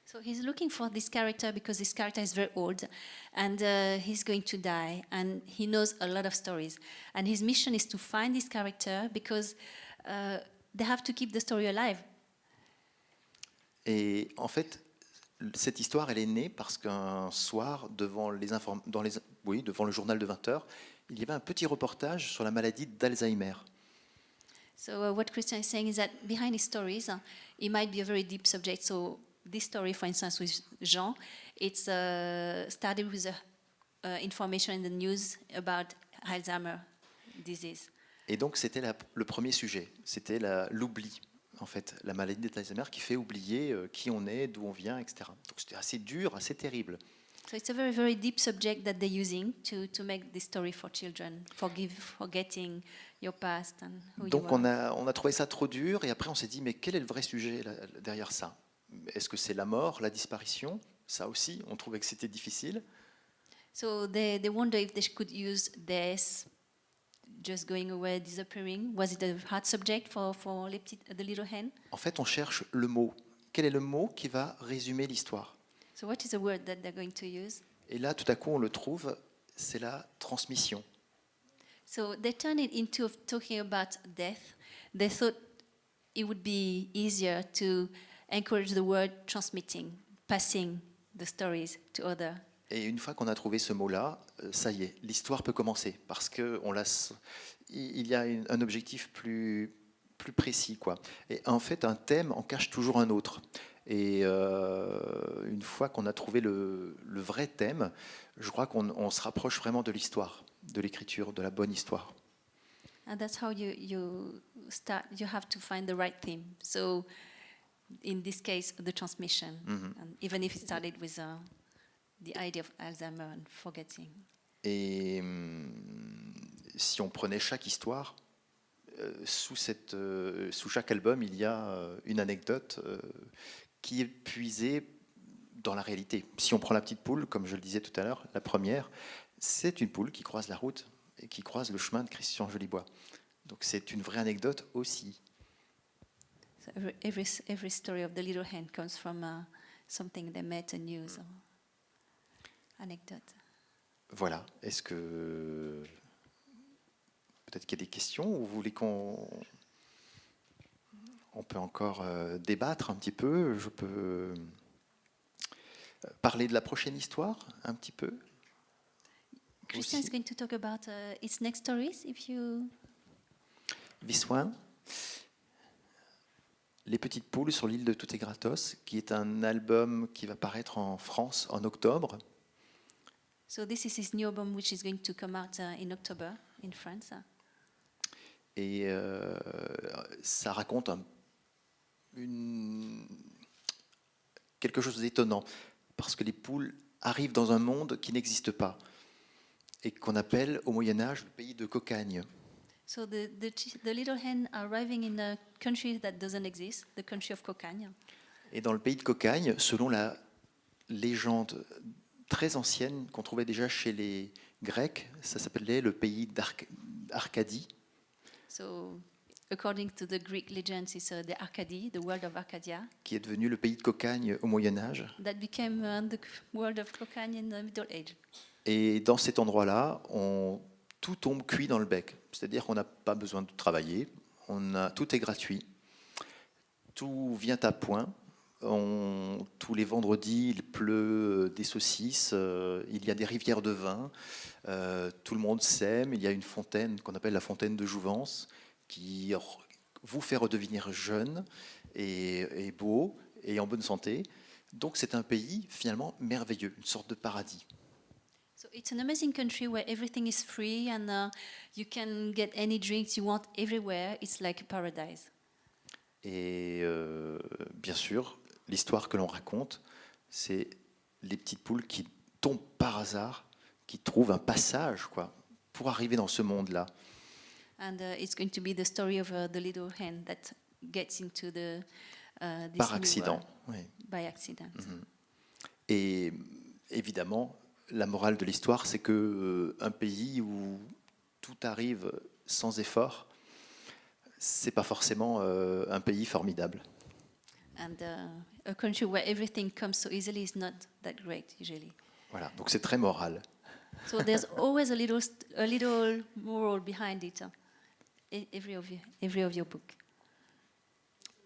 So he's looking for this character because this character is very old and he's going to die and he knows a lot of stories. And his mission is to find this character because they have to keep the story alive. Et en fait, cette histoire, elle est née parce qu'un soir, devant le journal de 20h, il y avait un petit reportage sur la maladie d'Alzheimer. So what Christian is saying is that behind his stories, it might be a very deep subject. So this story, for instance, with Jean, it's started with information in the news about Alzheimer disease. Et donc c'était le premier sujet, c'était l'oubli, en fait, la maladie d'Alzheimer qui fait oublier qui on est, d'où on vient, etc. Donc c'était assez dur, assez terrible. So it's a very, very deep subject that they're using to make this story for children, forgetting your past and who Donc you are. on a trouvé ça trop dur et après on s'est dit mais quel est le vrai sujet derrière ça? Est-ce que c'est la mort, la disparition? Ça aussi, on trouvait que c'était difficile. So they wonder if they could use death, just going away, disappearing. Was it a hard subject for the little hen? En fait, on cherche le mot. Quel est le mot qui va résumer l'histoire? So what is the word that they're going to use? Et là, tout à coup, on le trouve, c'est la transmission. So they turned it into talking about death. They thought it would be easier to encourage the word transmitting, passing the stories to others. Et une fois qu'on a trouvé ce mot-là, ça y est, l'histoire peut commencer parce que il y a un objectif plus précis, quoi. Et en fait, un thème en cache toujours un autre. Et une fois qu'on a trouvé le vrai thème, je crois qu'on se rapproche vraiment de l'histoire, de l'écriture, de la bonne histoire. And that's how you start. You have to find the right theme. So, in this case, the transmission. And even if it started with the idea of Alzheimer and forgetting. Et si on prenait chaque histoire, sous chaque album, il y a une anecdote qui est puisée dans la réalité. Si on prend la petite poule, comme je le disais tout à l'heure, la première, c'est une poule qui croise la route et qui croise le chemin de Christian Jolibois. Donc c'est une vraie anecdote aussi. So every story of the little hen comes from something they met, a news or anecdote. Voilà. Est-ce que peut-être qu'il y a des questions ou vous voulez qu'on peut encore débattre un petit peu? Je peux parler de la prochaine histoire un petit peu. Christian is going to talk about its next stories. If you This one, Les Petites Poules sur l'île de Tout est gratos, qui est un album qui va paraître en France en octobre. So this is his new album, which is going to come out in October in France. Et ça raconte quelque chose d'étonnant, parce que les poules arrivent dans un monde qui n'existe pas, et qu'on appelle au Moyen-Âge le pays de Cocagne. So the little hen are arriving in a country that doesn't exist, the country of Cocagne. Et dans le pays de Cocagne, selon la légende très ancienne qu'on trouvait déjà chez les Grecs, ça s'appelait le pays d'Arcadie. So, according to the Greek legends, it's the Arcady, the world of Arcadia, Qui est devenu le pays de Cocagne au Moyen-Âge. that became the world of Cocagne in the Middle Age. Et dans cet endroit-là, tout tombe cuit dans le bec. C'est-à-dire qu'on n'a pas besoin de travailler, tout est gratuit, tout vient à point. Tous les vendredis, il pleut des saucisses, il y a des rivières de vin, tout le monde s'aime, il y a une fontaine qu'on appelle la fontaine de Jouvence, qui vous fait redevenir jeune et beau et en bonne santé. Donc c'est un pays finalement merveilleux, une sorte de paradis. So it's an amazing country where everything is free and you can get any drinks you want everywhere. It's like a paradise. Et bien sûr, l'histoire que l'on raconte, c'est les petites poules qui tombent par hasard, qui trouvent un passage, quoi, pour arriver dans ce monde-là. And it's going to be the story of the little hen that gets into this Par new accident. world Oui. by accident. Et évidemment, la morale de l'histoire, c'est que un pays où tout arrive sans effort, c'est pas forcément un pays formidable. And a country where everything comes so easily is not that great usually. Voilà, donc c'est très moral. So there's always a little moral behind it. Every of your book.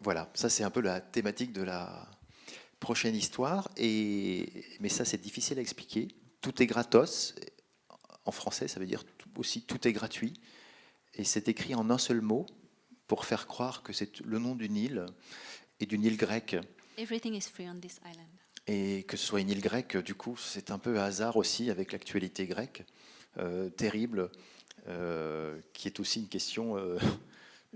Voilà, ça c'est un peu la thématique de la prochaine histoire. Mais ça c'est difficile à expliquer. Tout est gratos. En français, ça veut dire aussi tout est gratuit. Et c'est écrit en un seul mot pour faire croire que c'est le nom d'une île et d'une île grecque. Everything is free on this island. Et que ce soit une île grecque, du coup, c'est un peu hasard aussi avec l'actualité grecque, terrible, qui est aussi une question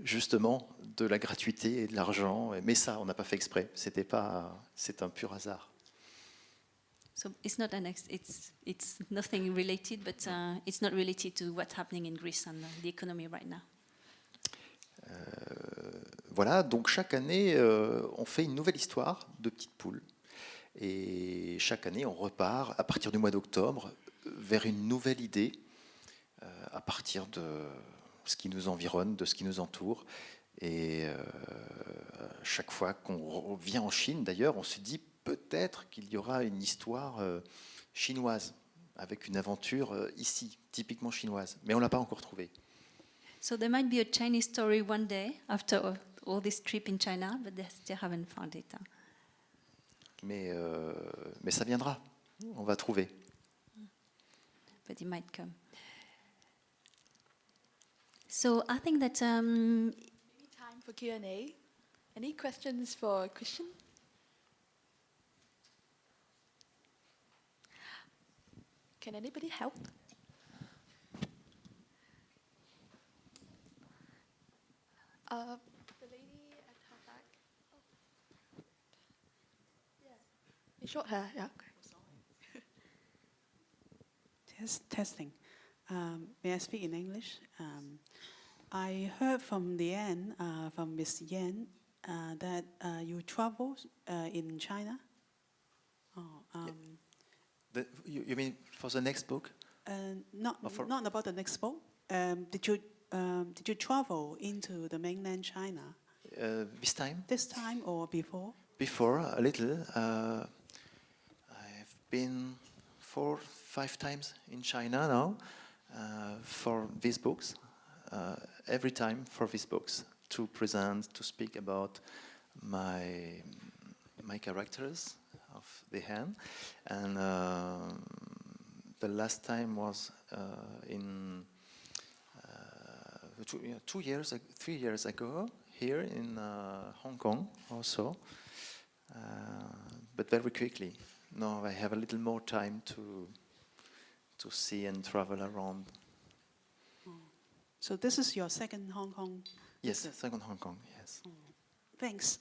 justement de la gratuité et de l'argent. Mais ça, on n'a pas fait exprès. C'est un pur hasard. So it's not it's nothing related, but it's not related to what's happening in Greece and the economy right now. Voilà, donc chaque année, on fait une nouvelle histoire de Petite Poule. Et chaque année, on repart, à partir du mois d'octobre, vers une nouvelle idée, à partir de ce qui nous environne, de ce qui nous entoure. Et chaque fois qu'on revient en Chine, d'ailleurs, on se dit peut-être qu'il y aura une histoire chinoise, avec une aventure ici, typiquement chinoise. Mais on ne l'a pas encore trouvée. So there might be a Chinese story one day after all this trip in China, but they still haven't found it. Mais ça viendra, on va trouver. But it might come. So I think that Maybe time for Q&A. Any questions for Christian? Can anybody help? The lady at her back. Oh. Yeah. Short hair, yeah. Okay. Testing. May I speak in English? I heard from the end, from Ms. Yan, that you travel in China. Oh, You mean for the next book? Not about the next book. Did you travel into the mainland China? This time? This time or before? Before, a little. I've been 4-5 times in China now for these books. Every time for these books, to present, to speak about my characters of the Han. And the last time was in 3 years ago, here in Hong Kong also, but very quickly. Now I have a little more time to see and travel around. So this is your second Hong Kong? Yes, visit. second Hong Kong, yes. Thanks.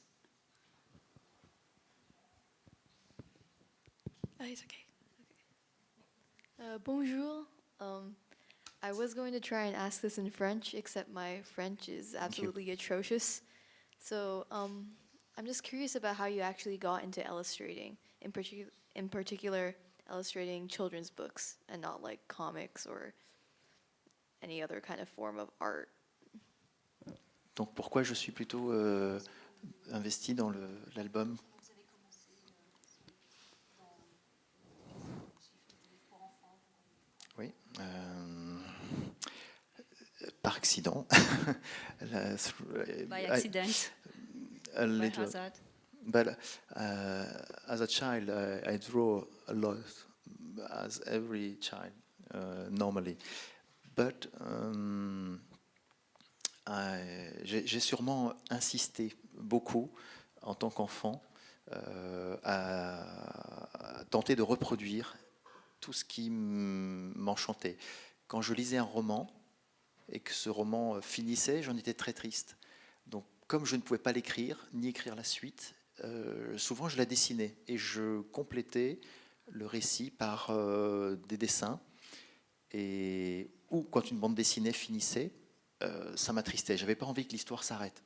It's okay. Bonjour. I was going to try and ask this in French, except my French is absolutely atrocious. So I'm just curious about how you actually got into illustrating, in particular illustrating children's books and not like comics or any other kind of form of art. Donc pourquoi je suis plutôt investi dans l'album? Oui. Par accident. by accident, A by little. hazard. But as a child, I draw a lot, as every child normally. But j'ai sûrement insisté beaucoup en tant qu'enfant à tenter de reproduire tout ce qui m'enchantait. Quand je lisais un roman et que ce roman finissait, j'en étais très triste. Donc, comme je ne pouvais pas l'écrire, ni écrire la suite, souvent je la dessinais et je complétais le récit par des dessins. Ou quand une bande dessinée finissait, ça m'attristait. J'avais pas envie que l'histoire s'arrête.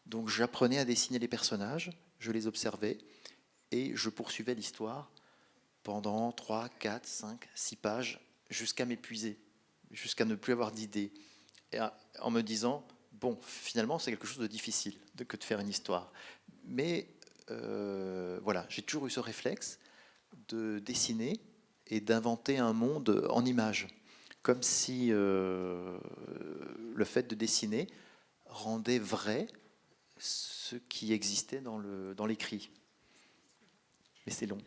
Donc j'apprenais à dessiner les personnages, je les observais et je poursuivais l'histoire pendant 3, 4, 5, 6 pages jusqu'à m'épuiser, jusqu'à ne plus avoir d'idées. Et en me disant, bon, finalement c'est quelque chose de difficile que de faire une histoire. Mais voilà, j'ai toujours eu ce réflexe de dessiner et d'inventer un monde en images. Comme si le fait de dessiner rendait vrai ce qui existait dans l'écrit. Mais c'est long.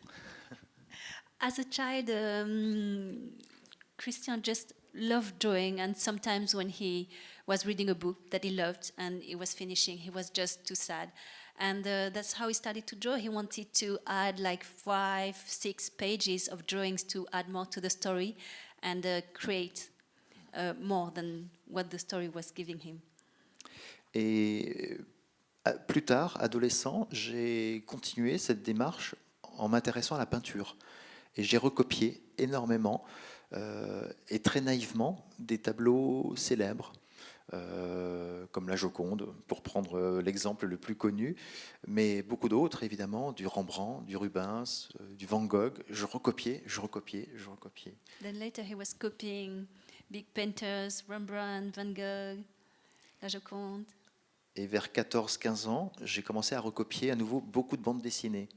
As a child, Christian just loved drawing, and sometimes when he was reading a book that he loved and he was finishing, he was just too sad. And that's how he started to draw. He wanted to add like 5, 6 pages of drawings to add more to the story and create more than what the story was giving him. Et plus tard, adolescent, j'ai continué cette démarche en m'intéressant à la peinture. Et j'ai recopié énormément et très naïvement des tableaux célèbres, comme la Joconde, pour prendre l'exemple le plus connu, mais beaucoup d'autres, évidemment, du Rembrandt, du Rubens, du Van Gogh. Je recopiais. Then later he was copying big painters, Rembrandt, Van Gogh, La Joconde. Et vers 14-15 ans, j'ai commencé à recopier à nouveau beaucoup de bandes dessinées.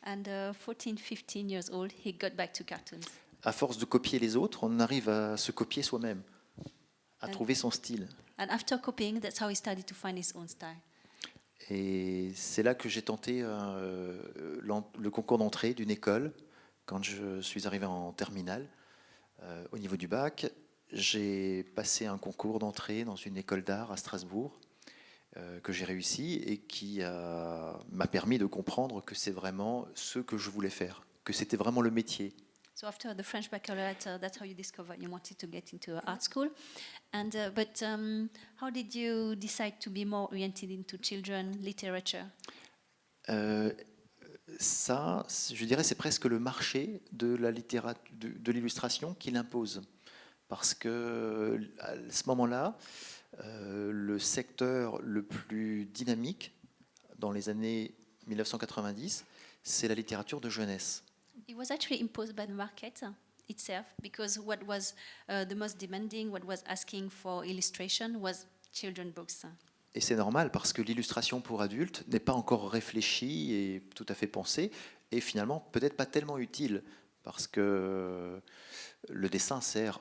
And 14, 15 years old, he got back to cartoons. À force de copier les autres, on arrive à se copier soi-même, à trouver son style. And after copying, that's how he started to find his own style. Et c'est là que j'ai tenté le concours d'entrée d'une école. Quand je suis arrivé en terminale, au niveau du bac, j'ai passé un concours d'entrée dans une école d'art à Strasbourg, que j'ai réussi et qui m'a permis de comprendre que c'est vraiment ce que je voulais faire, que c'était vraiment le métier. So after the French baccalaureate, that's how you discovered you wanted to get into an art school. And but how did you decide to be more oriented into children literature? Ça, je dirais, c'est presque le marché de la littérature, de l'illustration qui l'impose, parce que à ce moment-là, le secteur le plus dynamique dans les années 1990, c'est la littérature de jeunesse. It was actually imposed by the market itself because what was the most demanding, what was asking for illustration was children books. Et c'est normal parce que l'illustration pour adultes n'est pas encore réfléchie et tout à fait pensée, et finalement peut-être pas tellement utile, parce que le dessin sert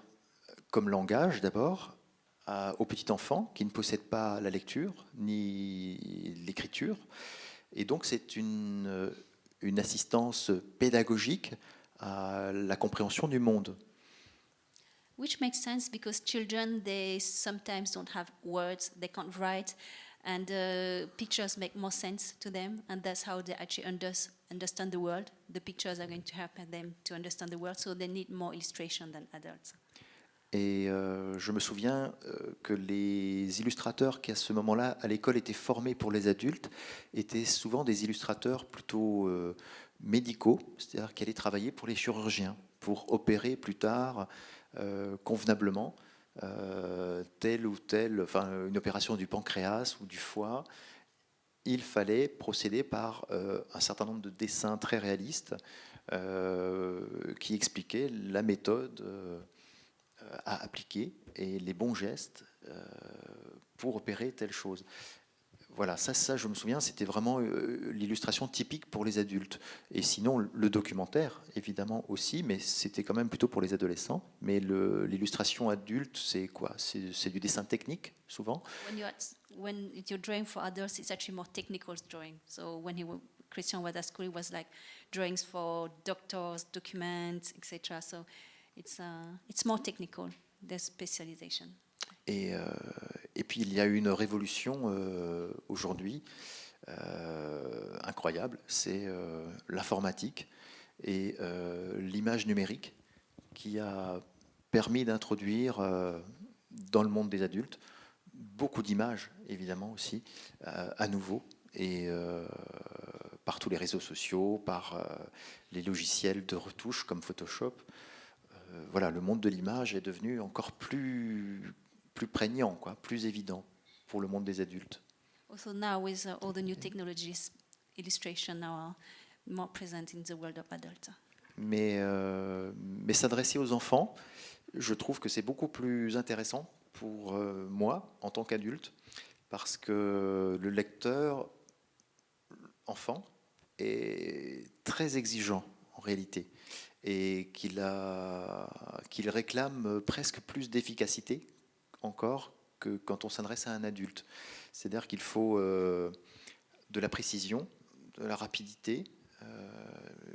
comme langage d'abord aux petits enfants qui ne possèdent pas la lecture ni l'écriture, et donc c'est une assistance pédagogique à la compréhension du monde. Which makes sense because children, they sometimes don't have words, they can't write, and pictures make more sense to them, and that's how they actually understand the world. The pictures are going to help them to understand the world, so they need more illustration than adults. Et je me souviens que les illustrateurs qui à ce moment-là à l'école étaient formés pour les adultes étaient souvent des illustrateurs plutôt médicaux, c'est-à-dire qui allaient travailler pour les chirurgiens, pour opérer plus tard convenablement telle ou telle, enfin une opération du pancréas ou du foie. Il fallait procéder par un certain nombre de dessins très réalistes qui expliquaient la méthode à appliquer et les bons gestes pour opérer telle chose. Voilà, ça je me souviens, c'était vraiment l'illustration typique pour les adultes. Et sinon, le documentaire, évidemment aussi, mais c'était quand même plutôt pour les adolescents. Mais l'illustration adulte, c'est quoi? C'est du dessin technique, souvent. When you're drawing for adults, it's actually more technical drawing. So when Christian was at school, it was like drawings for doctors, documents, etc. So it's more technical, there's specialization. Et puis il y a eu une révolution aujourd'hui incroyable, c'est l'informatique et l'image numérique qui a permis d'introduire dans le monde des adultes beaucoup d'images, évidemment aussi, à nouveau, et par tous les réseaux sociaux, par les logiciels de retouche comme Photoshop. Voilà, le monde de l'image est devenu encore plus prégnant, quoi, plus évident pour le monde des adultes. Also now with all the new technologies, illustration now are more present in the world of adults. Mais s'adresser aux enfants, je trouve que c'est beaucoup plus intéressant pour moi en tant qu'adulte, parce que le lecteur enfant est très exigeant en réalité, et qu'il réclame presque plus d'efficacité encore que quand on s'adresse à un adulte. C'est-à-dire qu'il faut de la précision, de la rapidité,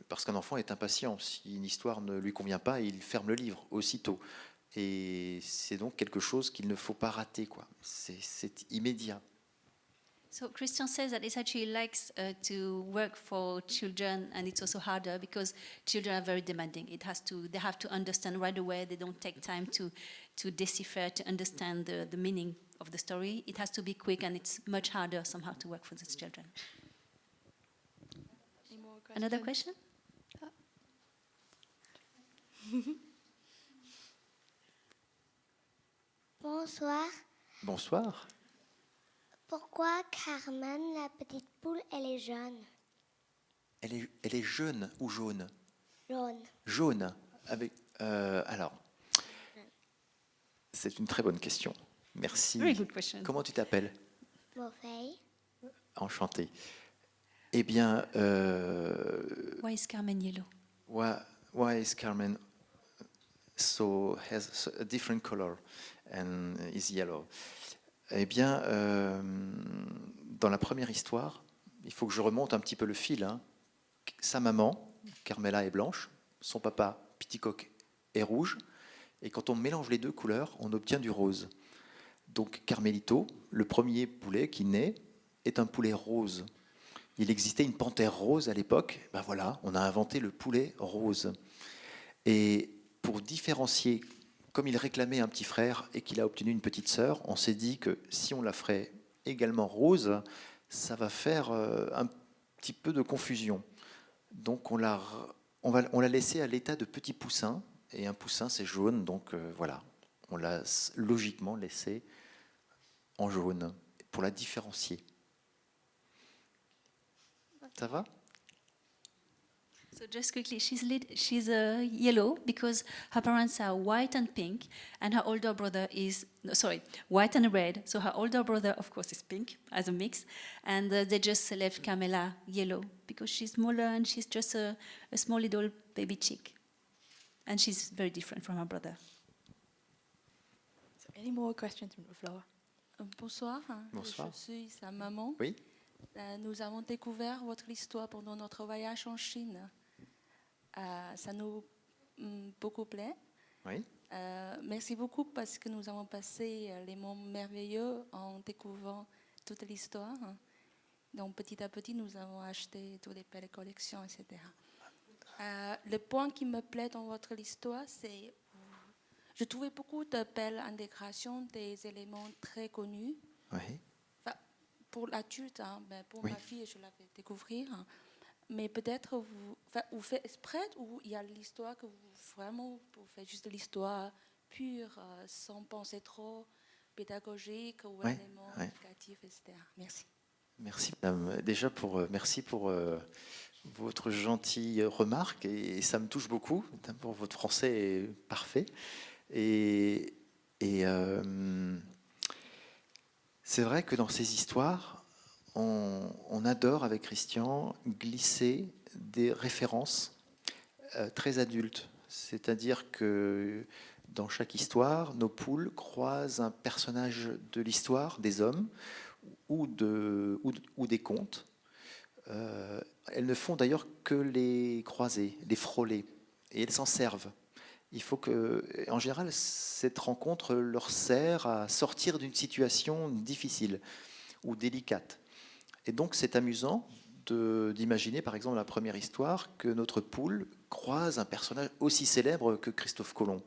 parce qu'un enfant est impatient. Si une histoire ne lui convient pas, il ferme le livre aussitôt. Et c'est donc quelque chose qu'il ne faut pas rater, quoi. C'est immédiat. So Christian says that he actually likes to work for children, and it's also harder because children are very demanding. They have to understand right away. They don't take time to decipher, to understand the meaning of the story. It has to be quick, and it's much harder somehow to work for these children. Any more questions? Another question? Bonsoir. Bonsoir. Pourquoi Carmen, la petite poule, elle est jaune? Elle est jeune ou jaune? Jaune. Jaune. Alors, c'est une très bonne question. Merci. Very good question. Comment tu t'appelles? Morphée. Enchanté. Eh bien, Why is Carmen yellow? why is Carmen has a different color and is yellow? Eh bien, dans la première histoire, il faut que je remonte un petit peu le fil. Hein. Sa maman, Carmela, est blanche, son papa, Piticoque, est rouge, et quand on mélange les deux couleurs, on obtient du rose. Donc Carmelito, le premier poulet qui naît, est un poulet rose. Il existait une panthère rose à l'époque, ben voilà, on a inventé le poulet rose. Et pour différencier, comme il réclamait un petit frère et qu'il a obtenu une petite sœur, on s'est dit que si on la ferait également rose, ça va faire un petit peu de confusion. Donc on l'a laissé à l'état de petit poussin, et un poussin c'est jaune, donc voilà, on l'a logiquement laissé en jaune pour la différencier. Ça va? So just quickly, she's yellow because her parents are white and pink, and her older brother is white and red. So her older brother, of course, is pink as a mix, and they just left Carmela yellow because she's smaller and she's just a small little baby chick, and she's very different from her brother. So any more questions from the floor? Bonsoir. Bonsoir. Je suis sa maman. Oui. Nous avons découvert votre histoire pendant notre voyage en Chine. Ça nous beaucoup plaît. Oui. Merci beaucoup parce que nous avons passé les moments merveilleux en découvrant toute l'histoire. Donc petit à petit, nous avons acheté toutes les belles collections, etc. Le point qui me plaît dans votre histoire, c'est je trouvais beaucoup de belles intégrations des éléments très connus. Oui. Pour l'adulte, hein, ben pour Oui. ma fille, je l'avais découvrir. Hein. Mais peut-être vous faites exprès ou il y a l'histoire que vous faites juste de l'histoire pure, sans penser trop pédagogique ou Ouais, éléments ouais. éducatifs, etc. Merci. Merci madame. Déjà merci pour votre gentille remarque, et ça me touche beaucoup. D'abord, votre français est parfait, et c'est vrai que dans ces histoires, on adore avec Christian glisser des références très adultes. C'est-à-dire que dans chaque histoire, nos poules croisent un personnage de l'histoire, des hommes ou des contes. Elles ne font d'ailleurs que les croiser, les frôler, et elles s'en servent. Il faut que, en général, cette rencontre leur sert à sortir d'une situation difficile ou délicate. Et donc, c'est amusant d'imaginer, par exemple, la première histoire, que notre poule croise un personnage aussi célèbre que Christophe Colomb.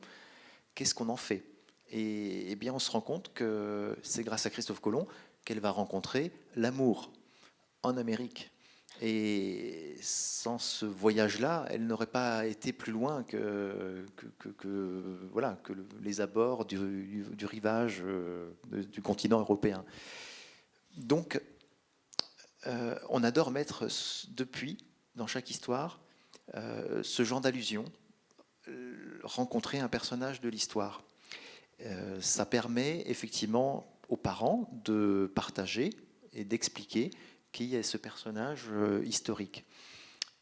Qu'est-ce qu'on en fait? Et bien, on se rend compte que c'est grâce à Christophe Colomb qu'elle va rencontrer l'amour en Amérique. Et sans ce voyage-là, elle n'aurait pas été plus loin que les abords du rivage du continent européen. Donc, on adore mettre depuis, dans chaque histoire, ce genre d'allusion, rencontrer un personnage de l'histoire. Ça permet effectivement aux parents de partager et d'expliquer qui est ce personnage historique,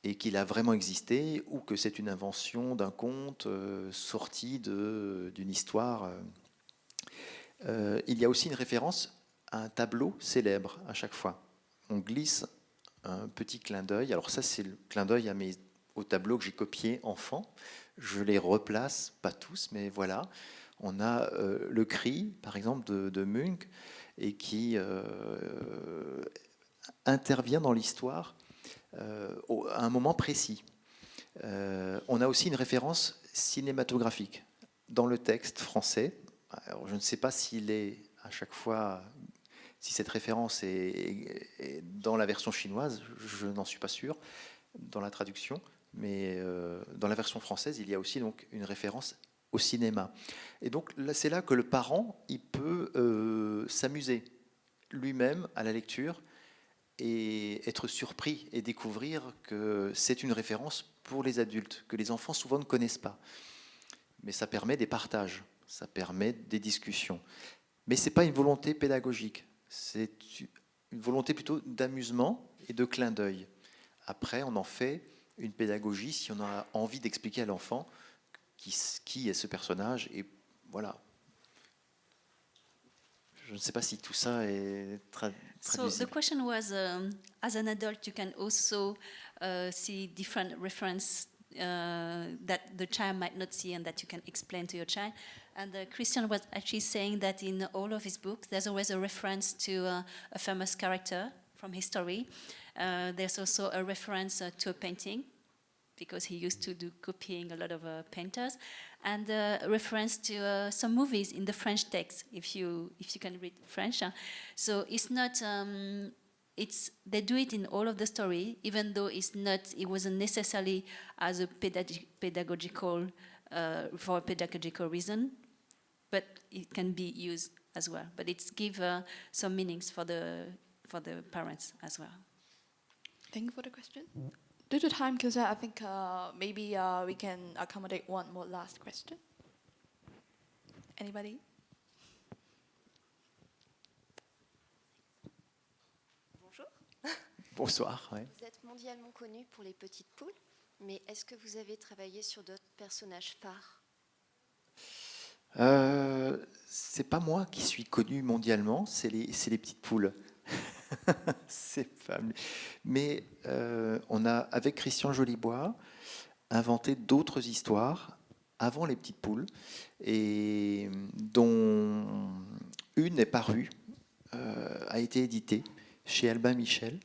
et qu'il a vraiment existé, ou que c'est une invention d'un conte sorti d'une histoire. Il y a aussi une référence à un tableau célèbre à chaque fois. On glisse un petit clin d'œil. Alors ça, c'est le clin d'œil au tableau que j'ai copié enfant. Je les replace, pas tous, mais voilà. On a le cri, par exemple, de Munch, et qui intervient dans l'histoire à un moment précis. On a aussi une référence cinématographique dans le texte français. Alors, je ne sais pas s'il est à chaque fois, si cette référence est dans la version chinoise, je n'en suis pas sûr, dans la traduction, mais dans la version française, il y a aussi donc une référence au cinéma. Et donc là, c'est là que le parent, il peut s'amuser lui-même à la lecture et être surpris et découvrir que c'est une référence pour les adultes, que les enfants souvent ne connaissent pas. Mais ça permet des partages, ça permet des discussions. Mais ce n'est pas une volonté pédagogique, c'est une volonté plutôt d'amusement et de clin d'œil. Après, on en fait une pédagogie si on a envie d'expliquer à l'enfant qui est ce personnage. Et voilà. Je ne sais pas si tout ça est So traduisible. the question was, as an adult, you can also see different reference that the child might not see and that you can explain to your child. And Christian was actually saying that in all of his books, there's always a reference to a famous character from history. There's also a reference to a painting, because he used to do copying a lot of painters, and a reference to some movies in the French text, if you can read French. So it's not they do it in all of the story, even though it wasn't necessarily as a pedagogical for a pedagogical reason, but it can be used as well. But it's give some meanings for the parents as well. Thank you for the question. Due to time, because I think maybe we can accommodate one more last question. Anybody? Bonjour. Bonsoir. Ouais. Vous êtes mondialement connu pour les petites poules, mais est-ce que vous avez travaillé sur d'autres personnages phares? C'est pas moi qui suis connu mondialement, c'est les petites poules. C'est pas... Mais on a, avec Christian Jolibois, inventé d'autres histoires avant les petites poules, et dont une est parue, a été éditée chez Albin Michel,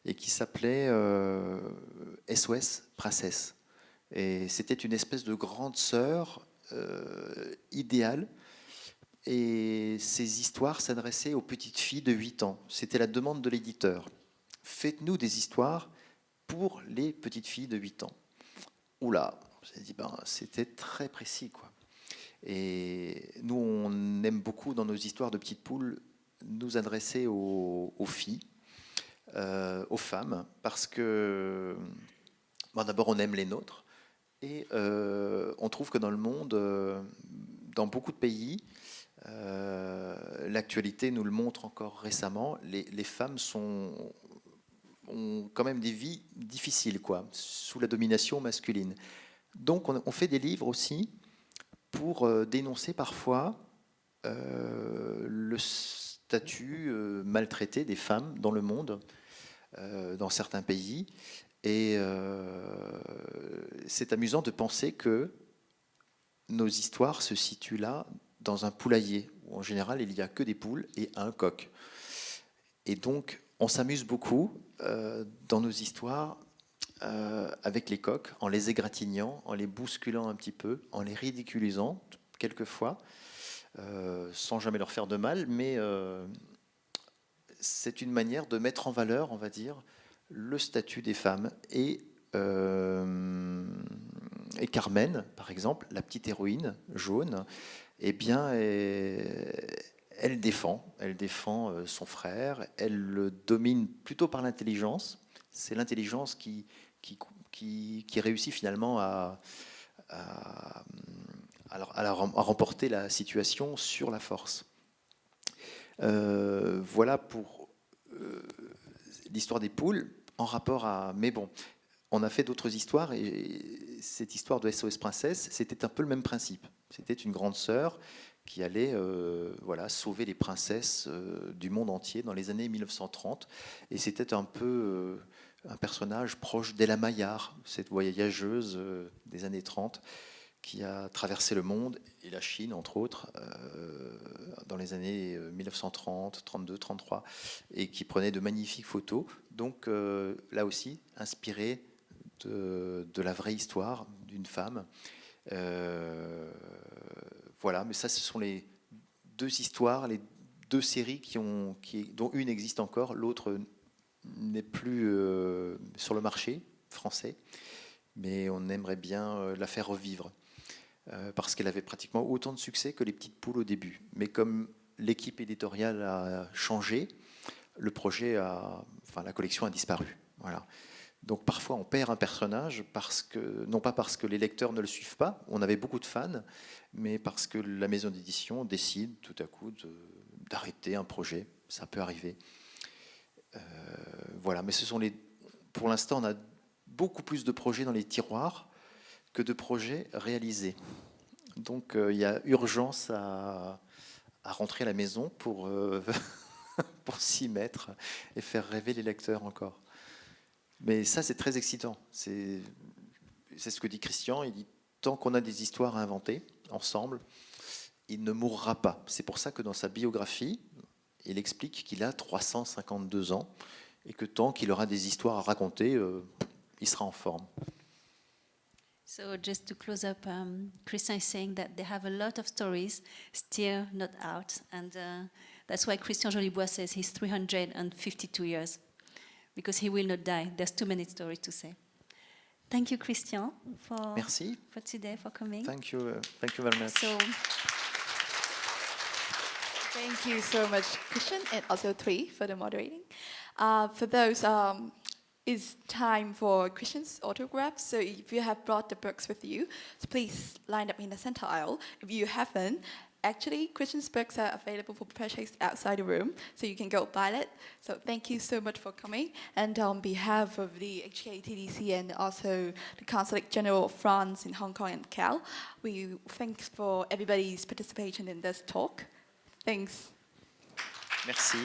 et qui s'appelait SOS Princesse. Et c'était une espèce de grande sœur idéale. Et ces histoires s'adressaient aux petites filles de 8 ans. C'était la demande de l'éditeur. Faites-nous des histoires pour les petites filles de 8 ans. Oula, j'ai dit, c'était très précis, quoi. Et nous, on aime beaucoup dans nos histoires de petites poules nous adresser aux filles, aux femmes, parce que d'abord on aime les nôtres, et on trouve que dans le monde, dans beaucoup de pays, l'actualité nous le montre encore récemment, les femmes ont quand même des vies difficiles, quoi, sous la domination masculine. Donc on fait des livres aussi pour dénoncer parfois le statut maltraité des femmes dans le monde, dans certains pays. Et c'est amusant de penser que nos histoires se situent là, dans un poulailler, où en général il n'y a que des poules et un coq. Et donc on s'amuse beaucoup dans nos histoires avec les coqs, en les égratignant, en les bousculant un petit peu, en les ridiculisant quelquefois, sans jamais leur faire de mal, mais c'est une manière de mettre en valeur, on va dire, le statut des femmes. Et Carmen, par exemple, la petite héroïne jaune, eh bien, elle défend son frère, elle le domine plutôt par l'intelligence. C'est l'intelligence qui réussit finalement à remporter la situation sur la force. Voilà pour l'histoire des poules en rapport à... Mais bon, on a fait d'autres histoires, et cette histoire de SOS Princesse, c'était un peu le même principe. C'était une grande sœur qui allait sauver les princesses du monde entier dans les années 1930. Et c'était un peu un personnage proche d'Ella Maillard, cette voyageuse des années 30, qui a traversé le monde et la Chine, entre autres, dans les années 1930, 32, 33, et qui prenait de magnifiques photos. Donc là aussi, inspiré de la vraie histoire d'une femme. Voilà, mais ça, ce sont les deux histoires, les deux séries dont une existe encore, l'autre n'est plus sur le marché français, mais on aimerait bien la faire revivre, parce qu'elle avait pratiquement autant de succès que les petites poules au début. Mais comme l'équipe éditoriale a changé, le projet la collection a disparu. Voilà. Donc parfois on perd un personnage non pas parce que les lecteurs ne le suivent pas, on avait beaucoup de fans, mais parce que la maison d'édition décide tout à coup d'arrêter un projet. Ça peut arriver. Voilà, mais pour l'instant on a beaucoup plus de projets dans les tiroirs que de projets réalisés. Donc il y a urgence à rentrer à la maison pour s'y mettre et faire rêver les lecteurs encore. Mais ça, c'est très excitant. C'est ce que dit Christian. Il dit, tant qu'on a des histoires à inventer ensemble, il ne mourra pas. C'est pour ça que dans sa biographie, il explique qu'il a 352 ans et que tant qu'il aura des histoires à raconter, il sera en forme. So just to close up, Christian is saying that they have a lot of stories still not out, and that's why Christian Jolibois says he's 352 years. Because he will not die. There's too many stories to say. Thank you, Christian, Merci. for today, for coming. Thank you very much. So, Thank you so much, Christian, and also Thuy for the moderating. For those, it's time for Christian's autograph. So if you have brought the books with you, so please line up in the center aisle. If you haven't, actually, Christian's books are available for purchase outside the room, so you can go buy it. So thank you so much for coming. And on behalf of the HKTDC and also the Consulate General of France in Hong Kong and Cal, we thanks for everybody's participation in this talk. Thanks. Merci.